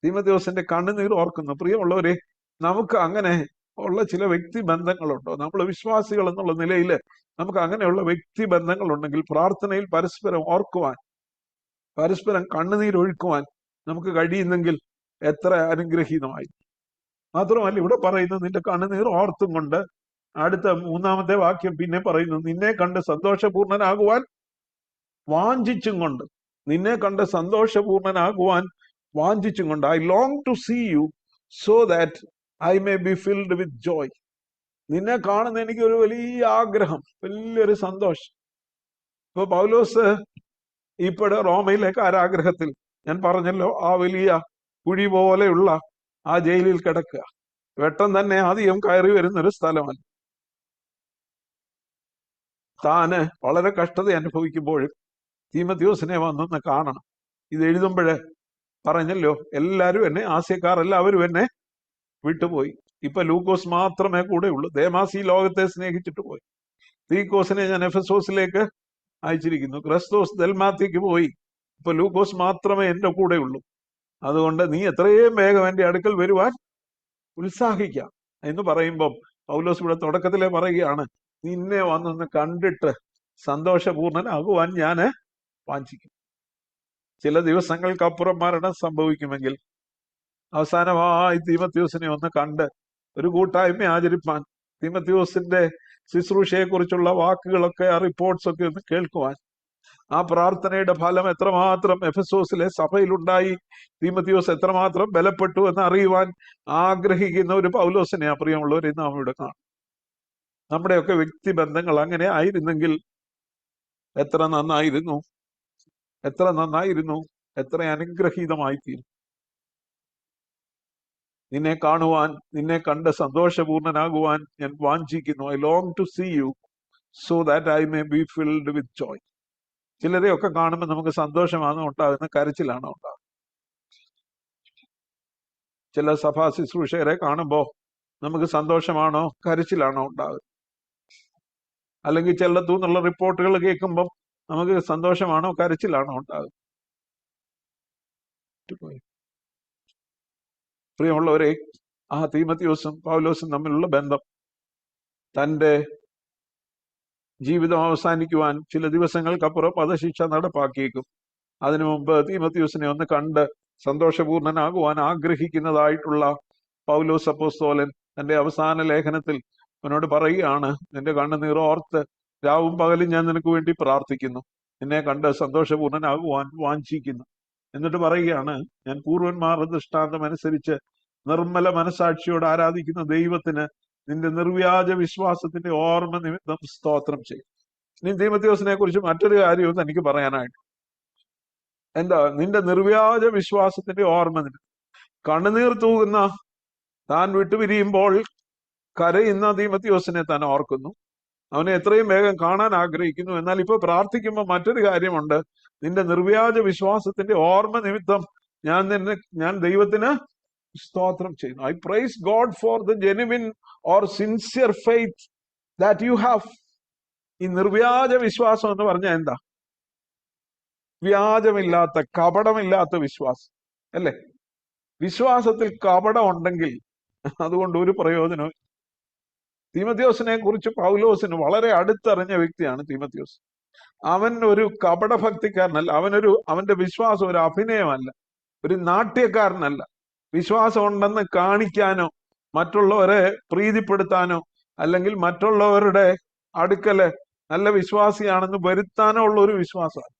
തീമത്തിയോസിന്റെ കണ്ണുനീർ ഓർക്കുന്നു. പ്രിയമുള്ളവരെ, നമുക്ക് അങ്ങനെ ഉള്ള ചില വ്യക്തി ബന്ധങ്ങളുണ്ടോ? നമ്മൾ വിശ്വാസികൾ എന്നുള്ള നിലയിൽ നമുക്ക് അങ്ങനെയുള്ള വ്യക്തി ബന്ധങ്ങളുണ്ടെങ്കിൽ പ്രാർത്ഥനയിൽ പരസ്പരം ഓർക്കുവാൻ, പരസ്പരം കണ്ണുനീരൊഴുക്കുവാൻ നമുക്ക് കഴിയുന്നെങ്കിൽ എത്ര അനുഗ്രഹീതമായി. മാത്രമല്ല, ഇവിടെ പറയുന്നത് നിന്റെ കണ്ണുനീർ ഓർത്തും കൊണ്ട്, അടുത്ത 3-ാമത്തെ വാക്യം പിന്നെ പറയുന്നു, നിന്നെ കണ്ട് സന്തോഷപൂർണനാകുവാൻ വാഞ്ചിച്ചും കൊണ്ട്. നിന്നെ കണ്ട് സന്തോഷപൂർണനാകുവാൻ വാഞ്ചിച്ചും കൊണ്ട്. I long to see you so that I may be filled with joy. നിന്നെ കാണുന്ന എനിക്കൊരു വലിയ ആഗ്രഹം, വലിയൊരു സന്തോഷം. ഇപ്പൊ പൗലോസ് ഇപ്പോഴ് റോമയിലെ കാരാഗ്രഹത്തിൽ, ഞാൻ പറഞ്ഞല്ലോ, ആ വലിയ കുഴി പോലെയുള്ള ആ ജയിലിൽ കിടക്കുക. വെട്ടം തന്നെ ആദ്യം കയറി വരുന്നൊരു സ്ഥലമല്ല. താന് വളരെ കഷ്ടത അനുഭവിക്കുമ്പോഴും തീമത്തിയോസിനെ വന്നൊന്ന് കാണണം. ഇത് എഴുതുമ്പോഴ് പറഞ്ഞല്ലോ, എല്ലാവരും എന്നെ, ആസ്യക്കാർ എല്ലാവരും എന്നെ വിട്ടുപോയി. ഇപ്പൊ ലൂക്കോസ് മാത്രമേ കൂടെ ഉള്ളൂ. ദേമാസ് ഈ ലോകത്തെ സ്നേഹിച്ചിട്ട് പോയി. തീക്കോസിനെ ഞാൻ എഫെസോസിലേക്ക് അയച്ചിരിക്കുന്നു. ക്രിസ്തോസ് ദൽമാത്തിക്ക് പോയി. ഇപ്പൊ ലൂക്കോസ് മാത്രമേ എന്റെ കൂടെ ഉള്ളൂ. അതുകൊണ്ട് നീ എത്രയും വേഗം എന്റെ അടുക്കൽ വരുവാൻ ഉത്സാഹിക്കാം എന്ന് പറയുമ്പം പൗലോസ് ഇവിടെ തുടക്കത്തിലെ പറയുകയാണ്, നിന്നെ വന്നൊന്ന് കണ്ടിട്ട് സന്തോഷപൂർണനാകുവാൻ ഞാന് വാഞ്ചിക്കും. ചില ദിവസങ്ങൾക്കപ്പുറം മരണം സംഭവിക്കുമെങ്കിൽ അവസാനമായി തീമത്തിയോസിനെ ഒന്ന് കണ്ട് ഒരു കൂട്ടായ്മ ആചരിപ്പാൻ, തീമത്തിയോസിന്റെ ശുശ്രൂഷയെ കുറിച്ചുള്ള വാക്കുകളൊക്കെ, ആ റിപ്പോർട്ട്സ് ഒക്കെ ഒന്ന് കേൾക്കുവാൻ, ആ പ്രാർത്ഥനയുടെ ഫലം എത്രമാത്രം എഫെസോസിലെ സഭയിലുണ്ടായി, തീമത്തിയോസ് എത്രമാത്രം ബലപ്പെട്ടു എന്ന് അറിയുവാൻ ആഗ്രഹിക്കുന്ന ഒരു പൗലോസിനെ പ്രിയമുള്ളവരെ നാം ഇവിടെ കാണും. നമ്മുടെയൊക്കെ വ്യക്തിബന്ധങ്ങൾ അങ്ങനെ ആയിരുന്നെങ്കിൽ എത്ര നന്നായിരുന്നു, എത്ര നന്നായിരുന്നു, എത്ര അനുഗ്രഹീതമായി തീരും. നിന്നെ കാണുവാൻ, നിന്നെ കണ്ട് സന്തോഷപൂർണനാകുവാൻ ഞാൻ വാഞ്ചിക്കുന്നു. I long to see you so that I may be filled with joy. ചിലരെയൊക്കെ കാണുമ്പോൾ നമുക്ക് സന്തോഷമാണ് ഉണ്ടാകുന്ന, കരച്ചിലാണ് ഉണ്ടാകുന്നത്. ചില സഭാ ശുശ്രൂഷകരെ കാണുമ്പോൾ നമുക്ക് സന്തോഷമാണോ കരച്ചിലാണോ ഉണ്ടാകുന്നത്? അല്ലെങ്കിൽ ചിലത്തു നിന്നുള്ള റിപ്പോർട്ടുകൾ കേൾക്കുമ്പോൾ നമുക്ക് സന്തോഷമാണോ കരച്ചിലാണോ ഉണ്ടാകുന്നത്? പ്രിയമുള്ളവരെ, ആ തീമത്തിയോസും പൗലോസും തമ്മിലുള്ള ബന്ധം തന്റെ ജീവിതം അവസാനിക്കുവാൻ ചില ദിവസങ്ങൾക്കപ്പുറം വധശിക്ഷ നടപ്പാക്കിയേക്കും. അതിനു മുമ്പ് തീമത്തിയോസിനെ ഒന്ന് കണ്ട് സന്തോഷപൂർണനാകുവാൻ ആഗ്രഹിക്കുന്നതായിട്ടുള്ള പൗലോസ് അപ്പോസ്തലൻ തന്റെ അവസാന ലേഖനത്തിൽ അവനോട് പറയുകയാണ്, നിന്റെ കണ്ണുനീർ ഓർത്ത് രാവും പകലും ഞാൻ നിനക്ക് വേണ്ടി പ്രാർത്ഥിക്കുന്നു, നിന്നെ കണ്ട് സന്തോഷപൂർണനാകുവാൻ വാഞ്ചിക്കുന്നു. എന്നിട്ട് പറയുകയാണ്, ഞാൻ പൂർവന്മാരുടെ ദൃഷ്ടാന്തം അനുസരിച്ച് നിർമ്മല മനസാക്ഷിയോട് ആരാധിക്കുന്ന ദൈവത്തിന് നിന്റെ നിർവ്യാജ വിശ്വാസത്തിന്റെ ഓർമ്മ നിമിത്തം സ്തോത്രം ചെയ്യും. ഇനി തീമത്തിയോസിനെ കുറിച്ച് മറ്റൊരു കാര്യവും തനിക്ക് പറയാനായിട്ട്. എന്താ? നിന്റെ നിർവ്യാജ വിശ്വാസത്തിന്റെ ഓർമ്മ നിമിത്തം. കണ്ണുനീർ തൂകുന്ന, താൻ വിട്ടുപിരിയുമ്പോൾ കരയുന്ന തീമത്തിയോസിനെ താൻ ഓർക്കുന്നു, അവനെ എത്രയും വേഗം കാണാൻ ആഗ്രഹിക്കുന്നു. എന്നാൽ ഇപ്പൊ പ്രാർത്ഥിക്കുമ്പോൾ മറ്റൊരു കാര്യമുണ്ട്, നിന്റെ നിർവ്യാജ വിശ്വാസത്തിന്റെ ഓർമ്മ നിമിത്തം ഞാൻ ദൈവത്തിന് സ്തോത്രം ചെയ്യുന്നു. I praise God for the genuine or sincere faith that you have. ഈ നിർവ്യാജ വിശ്വാസം എന്ന് പറഞ്ഞാൽ എന്താ? വ്യാജമില്ലാത്ത, കപടമില്ലാത്ത വിശ്വാസം, അല്ലേ? വിശ്വാസത്തിൽ കപടം ഉണ്ടെങ്കിൽ അതുകൊണ്ട് ഒരു പ്രയോജനവും. തീമത്തിയോസിനെ കുറിച്ച് പൗലോസിന് വളരെ അടുത്തറിഞ്ഞ വ്യക്തിയാണ് തീമത്തിയോസ്. അവൻ ഒരു കപടഭക്തിക്കാരനല്ല. അവന്റെ വിശ്വാസം ഒരു അഭിനയമല്ല, ഒരു നാട്യക്കാരനല്ല. വിശ്വാസം ഉണ്ടെന്ന് കാണിക്കാനോ മറ്റുള്ളവരെ പ്രീതിപ്പെടുത്താനോ അല്ലെങ്കിൽ മറ്റുള്ളവരുടെ അടുക്കല് നല്ല വിശ്വാസിയാണെന്ന് വരുത്താനോ ഉള്ള ഒരു വിശ്വാസമാണ്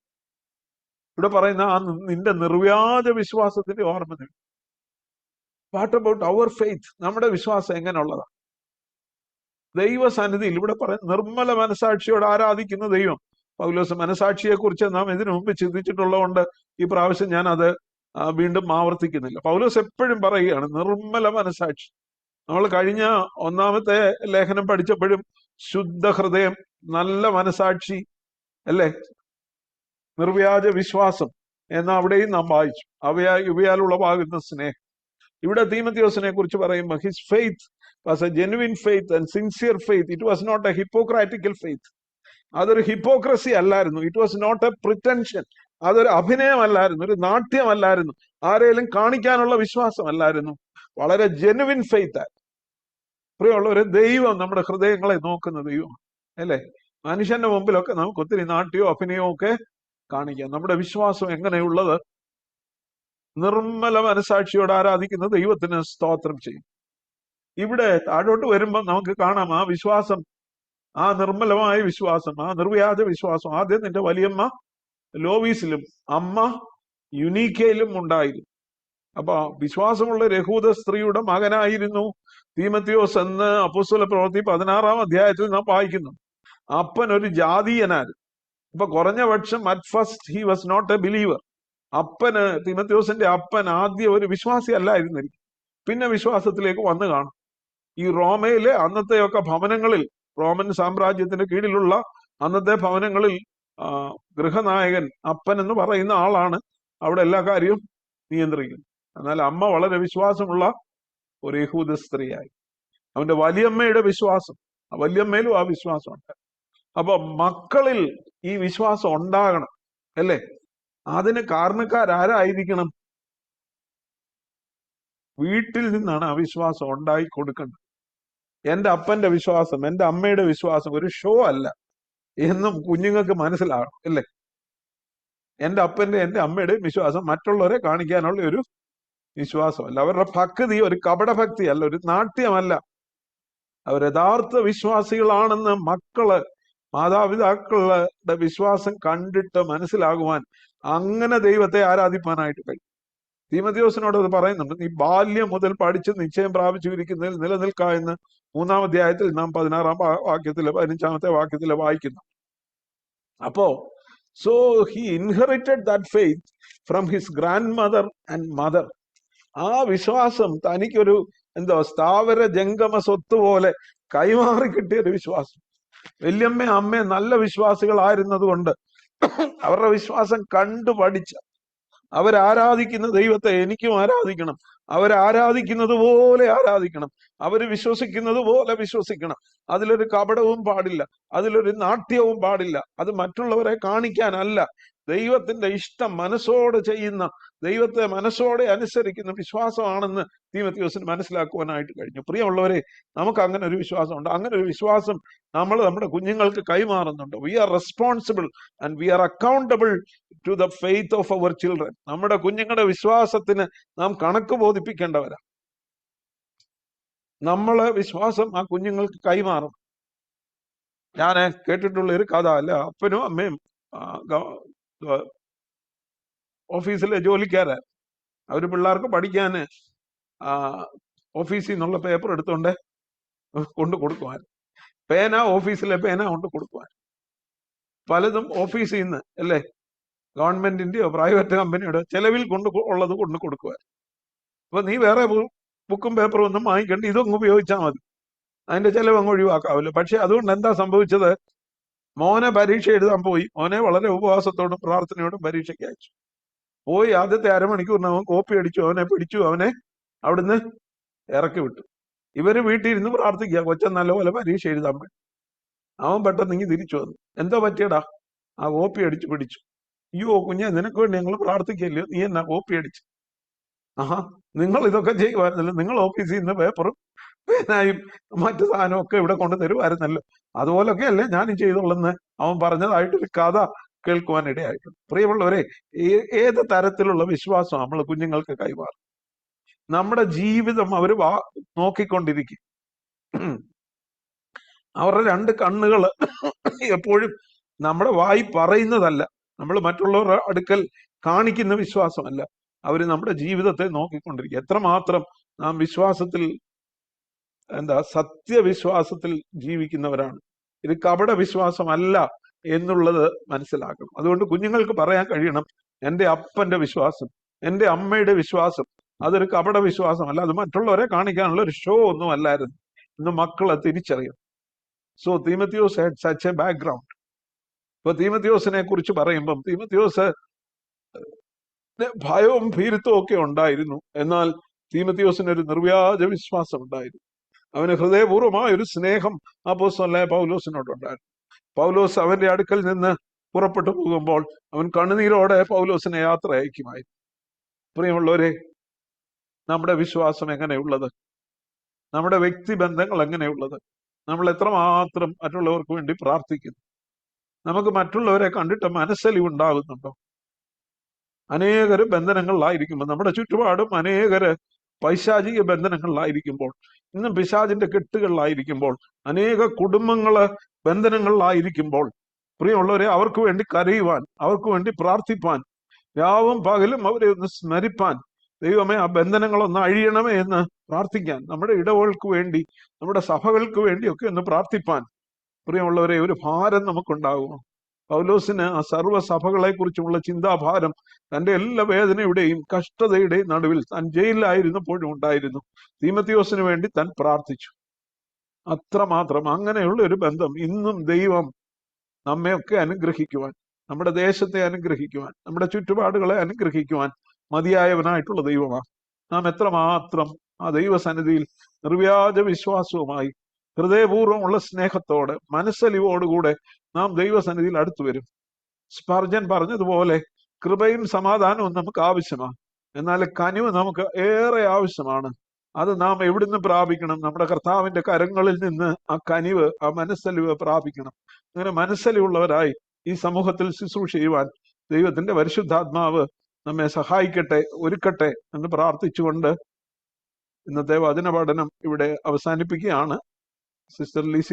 ഇവിടെ പറയുന്ന. ആ നിന്റെ നിർവ്യാജ വിശ്വാസത്തിന്റെ ഓർമ്മ. What about our faith? നമ്മുടെ വിശ്വാസം എങ്ങനെയുള്ളതാണ്? ദൈവസന്നിധിയിൽ ഇവിടെ പറയുന്ന നിർമ്മല മനസാക്ഷിയോട് ആരാധിക്കുന്ന ദൈവം. പൗലോസ് മനസാക്ഷിയെ കുറിച്ച് നാം ഇതിനു മുമ്പ് ചിന്തിച്ചിട്ടുള്ളതുകൊണ്ട് ഈ പ്രാവശ്യം ഞാൻ അത് വീണ്ടും ആവർത്തിക്കുന്നില്ല. പൗലോസ് എപ്പോഴും പറയുകയാണ് നിർമ്മല മനസാക്ഷി. നമ്മൾ കഴിഞ്ഞ ഒന്നാമത്തെ ലേഖനം പഠിച്ചപ്പോഴും ശുദ്ധ ഹൃദയം, നല്ല മനസാക്ഷി, അല്ലേ, നിർവ്യാജ വിശ്വാസം എന്ന അവിടെയും നാം വായിച്ചു. ഇവയാൽ ഉളവാകുന്ന സ്നേഹം. ഇവിടെ തീമത്തിയോസിനെ കുറിച്ച് പറയുമ്പോൾ his faith was a genuine faith and sincere faith. It was not a hypocritical faith. അതൊരു ഹിപ്പോക്രസി അല്ലായിരുന്നു. It was not a pretension. അതൊരു അഭിനയമല്ലായിരുന്നു, ഒരു നാട്യമല്ലായിരുന്നു, ആരെയും കാണിക്കാനുള്ള വിശ്വാസമല്ലായിരുന്നു. വളരെ ജെനുവിൻ ഫെയ്ത്ത് ആയിരുന്നു. പ്രിയമുള്ളവരെ, ദൈവം നമ്മുടെ ഹൃദയങ്ങളെ നോക്കുന്ന ദൈവമാണ്, അല്ലേ? മനുഷ്യന്റെ മുമ്പിലൊക്കെ നമുക്ക് ഒത്തിരി നാട്യമോ അഭിനയമോ ഒക്കെ കാണിക്കാം. നമ്മുടെ വിശ്വാസം എങ്ങനെയുള്ളത്? നിർമ്മല മനസാക്ഷിയോട് ആരാധിക്കുന്ന ദൈവത്തിന് സ്തോത്രം ചെയ്യും. ഇവിടെ താഴോട്ട് വരുമ്പോൾ നമുക്ക് കാണാം ആ വിശ്വാസം, ആ നിർമ്മലമായ വിശ്വാസം, ആ നിർവ്യാജ വിശ്വാസം ആദ്യം നിന്റെ വലിയമ്മ ലോവീസിലും അമ്മ യുനീക്കയിലും ഉണ്ടായിരുന്നു. അപ്പൊ വിശ്വാസമുള്ള യഹൂദ സ്ത്രീയുടെ മകനായിരുന്നു തീമത്തിയോസ് എന്ന് അപ്പോസ്തല പ്രവൃത്തി 16-ാം അധ്യായത്തിൽ നാം വായിക്കുന്നു. അപ്പൻ ഒരു ജാതീയനായിരുന്നു. ഇപ്പൊ കുറഞ്ഞ പക്ഷം at first he was not a believer. അപ്പന്, തീമത്തിയോസിന്റെ അപ്പൻ ആദ്യം ഒരു വിശ്വാസി അല്ലായിരുന്നിരിക്കും, പിന്നെ വിശ്വാസത്തിലേക്ക് വന്നു കാണും. ഈ റോമയിലെ അന്നത്തെയൊക്കെ ഭവനങ്ങളിൽ, റോമൻ സാമ്രാജ്യത്തിന്റെ കീഴിലുള്ള അന്നത്തെ ഭവനങ്ങളിൽ ഗൃഹനായകൻ, അപ്പൻ എന്ന് പറയുന്ന ആളാണ് അവിടെ എല്ലാ കാര്യവും നിയന്ത്രിക്കുന്നത്. എന്നാൽ അമ്മ വളരെ വിശ്വാസമുള്ള ഒരു യഹൂദ സ്ത്രീയായി. അവന്റെ വലിയമ്മയുടെ വിശ്വാസം, വലിയമ്മയിലും ആ വിശ്വാസം ഉണ്ട്. അപ്പൊ മക്കളിൽ ഈ വിശ്വാസം ഉണ്ടാകണം, അല്ലേ? അതിന് കാരണക്കാരാരായിരിക്കണം? വീട്ടിൽ നിന്നാണ് ആ വിശ്വാസം ഉണ്ടായി കൊടുക്കേണ്ടത്. എന്റെ അപ്പന്റെ വിശ്വാസം, എന്റെ അമ്മയുടെ വിശ്വാസം ഒരു ഷോ അല്ല എന്നും കുഞ്ഞുങ്ങൾക്ക് മനസ്സിലാകണം, അല്ലേ? എന്റെ അപ്പന്റെ, എന്റെ അമ്മയുടെ വിശ്വാസം മറ്റുള്ളവരെ കാണിക്കാനുള്ള ഒരു വിശ്വാസമല്ല. അവരുടെ ഭക്തി ഒരു കപട ഭക്തിയല്ല, ഒരു നാട്യമല്ല. അവർ യഥാർത്ഥ വിശ്വാസികളാണെന്ന് മക്കള്, മാതാപിതാക്കളുടെ വിശ്വാസം കണ്ടിട്ട് മനസ്സിലാകുവാൻ അങ്ങനെ ദൈവത്തെ ആരാധിപ്പാനായിട്ട് കഴിയും. തീമോഥെയോസിനോട് അത് പറയുന്നുണ്ട്, നീ ബാല്യം മുതൽ പഠിച്ച് നിശ്ചയം പ്രാപിച്ചിരിക്കുന്നതിൽ നിലനിൽക്ക എന്ന് 3-ാം അധ്യായത്തിൽ നാം 16-ാം വാക്യത്തില് 15-ാമത്തെ വാക്യത്തില് വായിക്കുന്നു. അപ്പോ so he inherited that faith from his grand mother and mother. ആ വിശ്വാസം തനിക്കൊരു സ്ഥാവര ജംഗമ സ്വത്ത് പോലെ കൈമാറി കിട്ടിയ ഒരു വിശ്വാസം. വല്യമ്മ അമ്മ നല്ല വിശ്വാസികളായിരുന്നത് കൊണ്ട് അവരുടെ വിശ്വാസം കണ്ടു പഠിച്ച, അവരാരാധിക്കുന്ന ദൈവത്തെ എനിക്കും ആരാധിക്കണം, അവരാരാധിക്കുന്നത് പോലെ ആരാധിക്കണം, അവര് വിശ്വസിക്കുന്നത് പോലെ വിശ്വസിക്കണം. അതിലൊരു കപടവും പാടില്ല, അതിലൊരു നാട്യവും പാടില്ല. അത് മറ്റുള്ളവരെ കാണിക്കാനല്ല, ദൈവത്തിന്റെ ഇഷ്ടം മനസ്സോടെ ചെയ്യുന്ന, ദൈവത്തെ മനസ്സോടെ അനുസരിക്കുന്ന വിശ്വാസമാണെന്ന് തീമോഥെയോസിന് മനസ്സിലാക്കുവാനായിട്ട് കഴിഞ്ഞു. പ്രിയമുള്ളവരെ, നമുക്ക് അങ്ങനെ ഒരു വിശ്വാസമുണ്ട്. അങ്ങനെ ഒരു വിശ്വാസം നമ്മൾ നമ്മുടെ കുഞ്ഞുങ്ങൾക്ക് കൈമാറുന്നുണ്ട്. We are responsible and we are accountable to the faith of our children. നമ്മുടെ കുഞ്ഞുങ്ങളുടെ വിശ്വാസത്തിന് നാം കണക്ക് ബോധിപ്പിക്കേണ്ടവരാ. നമ്മള് വിശ്വാസം ആ കുഞ്ഞുങ്ങൾക്ക് കൈമാറും. ഞാൻ കേട്ടിട്ടുള്ള ഒരു കഥ, അല്ല, അപ്പനും അമ്മയും ഓഫീസിലെ ജോലിക്കാരാ. അവര് പിള്ളേർക്ക് പഠിക്കാന് ഓഫീസിൽ നിന്നുള്ള പേപ്പർ എടുത്തോണ്ട് കൊണ്ട് കൊടുക്കുവാൻ, പേന ഓഫീസിലെ പേന കൊണ്ട് കൊടുക്കുവാൻ, പലതും ഓഫീസിൽ നിന്ന്, അല്ലേ, ഗവൺമെന്റിന്റെയോ പ്രൈവറ്റ് കമ്പനിയുടെ ചെലവിൽ ഉള്ളത് കൊണ്ട് കൊടുക്കുവാൻ. അപ്പൊ നീ വേറെ ബുക്കും പേപ്പറും ഒന്നും വാങ്ങിക്കണ്ട, ഇതൊന്നും ഉപയോഗിച്ചാൽ മതി, അതിന്റെ ചെലവ് അങ്ങ് ഒഴിവാക്കാവില്ല. പക്ഷെ അതുകൊണ്ട് എന്താ സംഭവിച്ചത്? മോനെ പരീക്ഷ എഴുതാൻ പോയി. മോനെ വളരെ ഉപവാസത്തോടും പ്രാർത്ഥനയോടും പരീക്ഷയ്ക്ക് അയച്ചു. പോയി ആദ്യത്തെ അരമണിക്കൂറിന് അവൻ കോപ്പി അടിച്ചു, അവനെ പിടിച്ചു, അവനെ അവിടുന്ന് ഇറക്കി വിട്ടു. ഇവര് വീട്ടിൽ ഇരുന്ന് പ്രാർത്ഥിക്കുക, കൊച്ചൻ നല്ലപോലെ പരീക്ഷ എഴുതാൻ വേണ്ടി. അവൻ പെട്ടെന്ന് ഇങ്ങ് തിരിച്ചു വന്നു. എന്തോ പറ്റിയടാ? ആ കോപ്പി അടിച്ചു പിടിച്ചു. അയ്യോ കുഞ്ഞെ, നിനക്ക് വേണ്ടി ഞങ്ങൾ പ്രാർത്ഥിക്കല്ലോ, നീ എന്നാ കോപ്പി അടിച്ചു? ആഹാ, നിങ്ങൾ ഇതൊക്കെ ചെയ്യുമായിരുന്നല്ലോ, നിങ്ങൾ ഓഫീസിൽ നിന്ന് പേപ്പറും പേനായും മറ്റു സാധനവും ഒക്കെ ഇവിടെ കൊണ്ട് തരുമായിരുന്നല്ലോ, അതുപോലൊക്കെ അല്ലേ ഞാനും ചെയ്തോളെന്ന് അവൻ പറഞ്ഞതായിട്ടൊരു കഥ കേൾക്കുവാനിടയായിട്ടുണ്ട്. പ്രിയമുള്ളവരെ, ഏത് തരത്തിലുള്ള വിശ്വാസം നമ്മൾ കുഞ്ഞുങ്ങൾക്ക് കൈമാറും? നമ്മുടെ ജീവിതം അവർ നോക്കിക്കൊണ്ടിരിക്കും. അവരുടെ രണ്ട് കണ്ണുകൾ എപ്പോഴും നമ്മുടെ വായി പറയുന്നതല്ല, നമ്മൾ മറ്റുള്ളവരുടെ അടുക്കൽ കാണിക്കുന്ന വിശ്വാസമല്ല, അവര് നമ്മുടെ ജീവിതത്തെ നോക്കിക്കൊണ്ടിരിക്കും. എത്രമാത്രം നാം വിശ്വാസത്തിൽ സത്യവിശ്വാസത്തിൽ ജീവിക്കുന്നവരാണ്. ഇത് കപട വിശ്വാസമല്ല എന്നുള്ളത് മനസ്സിലാക്കണം. അതുകൊണ്ട് കുഞ്ഞുങ്ങൾക്ക് പറയാൻ കഴിയണം, എൻ്റെ അപ്പന്റെ വിശ്വാസം, എൻ്റെ അമ്മയുടെ വിശ്വാസം അതൊരു കപട വിശ്വാസമല്ല, അത് മറ്റുള്ളവരെ കാണിക്കാനുള്ള ഒരു ഷോ ഒന്നും അല്ലായിരുന്നു. ഇന്ന് മക്കളെ തിരിച്ചറിയും. So Timotheos had such a background. ഇപ്പൊ തീമോഥെയോസിനെ കുറിച്ച് പറയുമ്പം തീമോഥെയോസ് ഭയവും ഭീരുത്വവും ഒക്കെ ഉണ്ടായിരുന്നു. എന്നാൽ തീമോഥെയോസിന് ഒരു നിർവ്യാജ വിശ്വാസം ഉണ്ടായിരുന്നു. അവന് ഹൃദയപൂർവമായ ഒരു സ്നേഹം അപ്പോസ്തലനായ പൗലോസിനോടുണ്ടായിരുന്നു. പൗലോസ് അവന്റെ അടുക്കൽ നിന്ന് പുറപ്പെട്ടു പോകുമ്പോൾ അവൻ കണ്ണുനീരോടെ പൗലോസിനെ യാത്ര അയക്കുമായിരുന്നു. പ്രിയമുള്ളവരെ, നമ്മുടെ വിശ്വാസം എങ്ങനെയുള്ളത്? നമ്മുടെ വ്യക്തിബന്ധങ്ങൾ എങ്ങനെയുള്ളത്? നമ്മൾ എത്രമാത്രം മറ്റുള്ളവർക്ക് വേണ്ടി പ്രാർത്ഥിക്കുന്നു? നമുക്ക് മറ്റുള്ളവരെ കണ്ടിട്ട് മനസ്സലിവുണ്ടാകുന്നുണ്ടോ? അനേകര് ബന്ധനങ്ങളിലായിരിക്കുമ്പോൾ, നമ്മുടെ ചുറ്റുപാടും അനേകര് പൈശാചിക ബന്ധനങ്ങളിലായിരിക്കുമ്പോൾ, ഇന്നും പിശാചിന്റെ കെട്ടുകളിലായിരിക്കുമ്പോൾ, അനേക കുടുംബങ്ങള് ബന്ധനങ്ങളിലായിരിക്കുമ്പോൾ, പ്രിയമുള്ളവരെ, അവർക്ക് വേണ്ടി കരയുവാൻ, അവർക്ക് വേണ്ടി പ്രാർത്ഥിപ്പാൻ, രാവും പകലും അവരെ ഒന്ന് സ്മരിപ്പാൻ, ദൈവമേ ആ ബന്ധനങ്ങളൊന്ന് അഴിയണമേ എന്ന് പ്രാർത്ഥിക്കാൻ, നമ്മുടെ ഇടവകൾക്ക് വേണ്ടി, നമ്മുടെ സഭകൾക്ക് വേണ്ടിയൊക്കെ ഒന്ന് പ്രാർത്ഥിപ്പാൻ, പ്രിയമുള്ളവരെ, ഒരു ഭാരം നമുക്കുണ്ടാകുമോ? പൗലോസിന് ആ സർവ്വസഭകളെ കുറിച്ചുമുള്ള ചിന്താഭാരം തന്റെ എല്ലാ വേദനയുടെയും കഷ്ടതയുടെയും നടുവിൽ താൻ ജയിലിലായിരുന്നപ്പോഴും ഉണ്ടായിരുന്നു. തീമോഥെയോസിന് വേണ്ടി താൻ പ്രാർത്ഥിച്ചു. അത്രമാത്രം അങ്ങനെയുള്ള ഒരു ബന്ധം ഇന്നും ദൈവം നമ്മയൊക്കെ അനുഗ്രഹിക്കുവാൻ, നമ്മുടെ ദേശത്തെ അനുഗ്രഹിക്കുവാൻ, നമ്മുടെ ചുറ്റുപാടുകളെ അനുഗ്രഹിക്കുവാൻ മതിയായവനായിട്ടുള്ള ദൈവമാണ്. നാം എത്രമാത്രം ആ ദൈവസന്നിധിയിൽ നിർവ്യാജ വിശ്വാസവുമായി ഹൃദയപൂർവ്വമുള്ള സ്നേഹത്തോടെ മനസ്സലിവോടുകൂടെ നാം ദൈവസന്നിധിയിൽ അടുത്തു വരും. സ്പർജൻ പറഞ്ഞതുപോലെ കൃപയും സമാധാനവും നമുക്ക് ആവശ്യമാണ്, എന്നാൽ കനിവ് നമുക്ക് ഏറെ ആവശ്യമാണ്. അത് നാം എവിടുന്ന് പ്രാപിക്കണം? നമ്മുടെ കർത്താവിന്റെ കരങ്ങളിൽ നിന്ന് ആ കനിവ്, ആ മനസ്സലിവ് പ്രാപിക്കണം. അങ്ങനെ മനസ്സലിവുള്ളവരായി ഈ സമൂഹത്തിൽ ശുശ്രൂഷ ചെയ്യുവാൻ ദൈവത്തിന്റെ പരിശുദ്ധാത്മാവ് നമ്മെ സഹായിക്കട്ടെ, ഒരുക്കട്ടെ എന്ന് പ്രാർത്ഥിച്ചുകൊണ്ട് ഇന്നത്തെ വചന പഠനം ഇവിടെ അവസാനിപ്പിക്കുകയാണ്. സിസ്റ്റർ ലിസി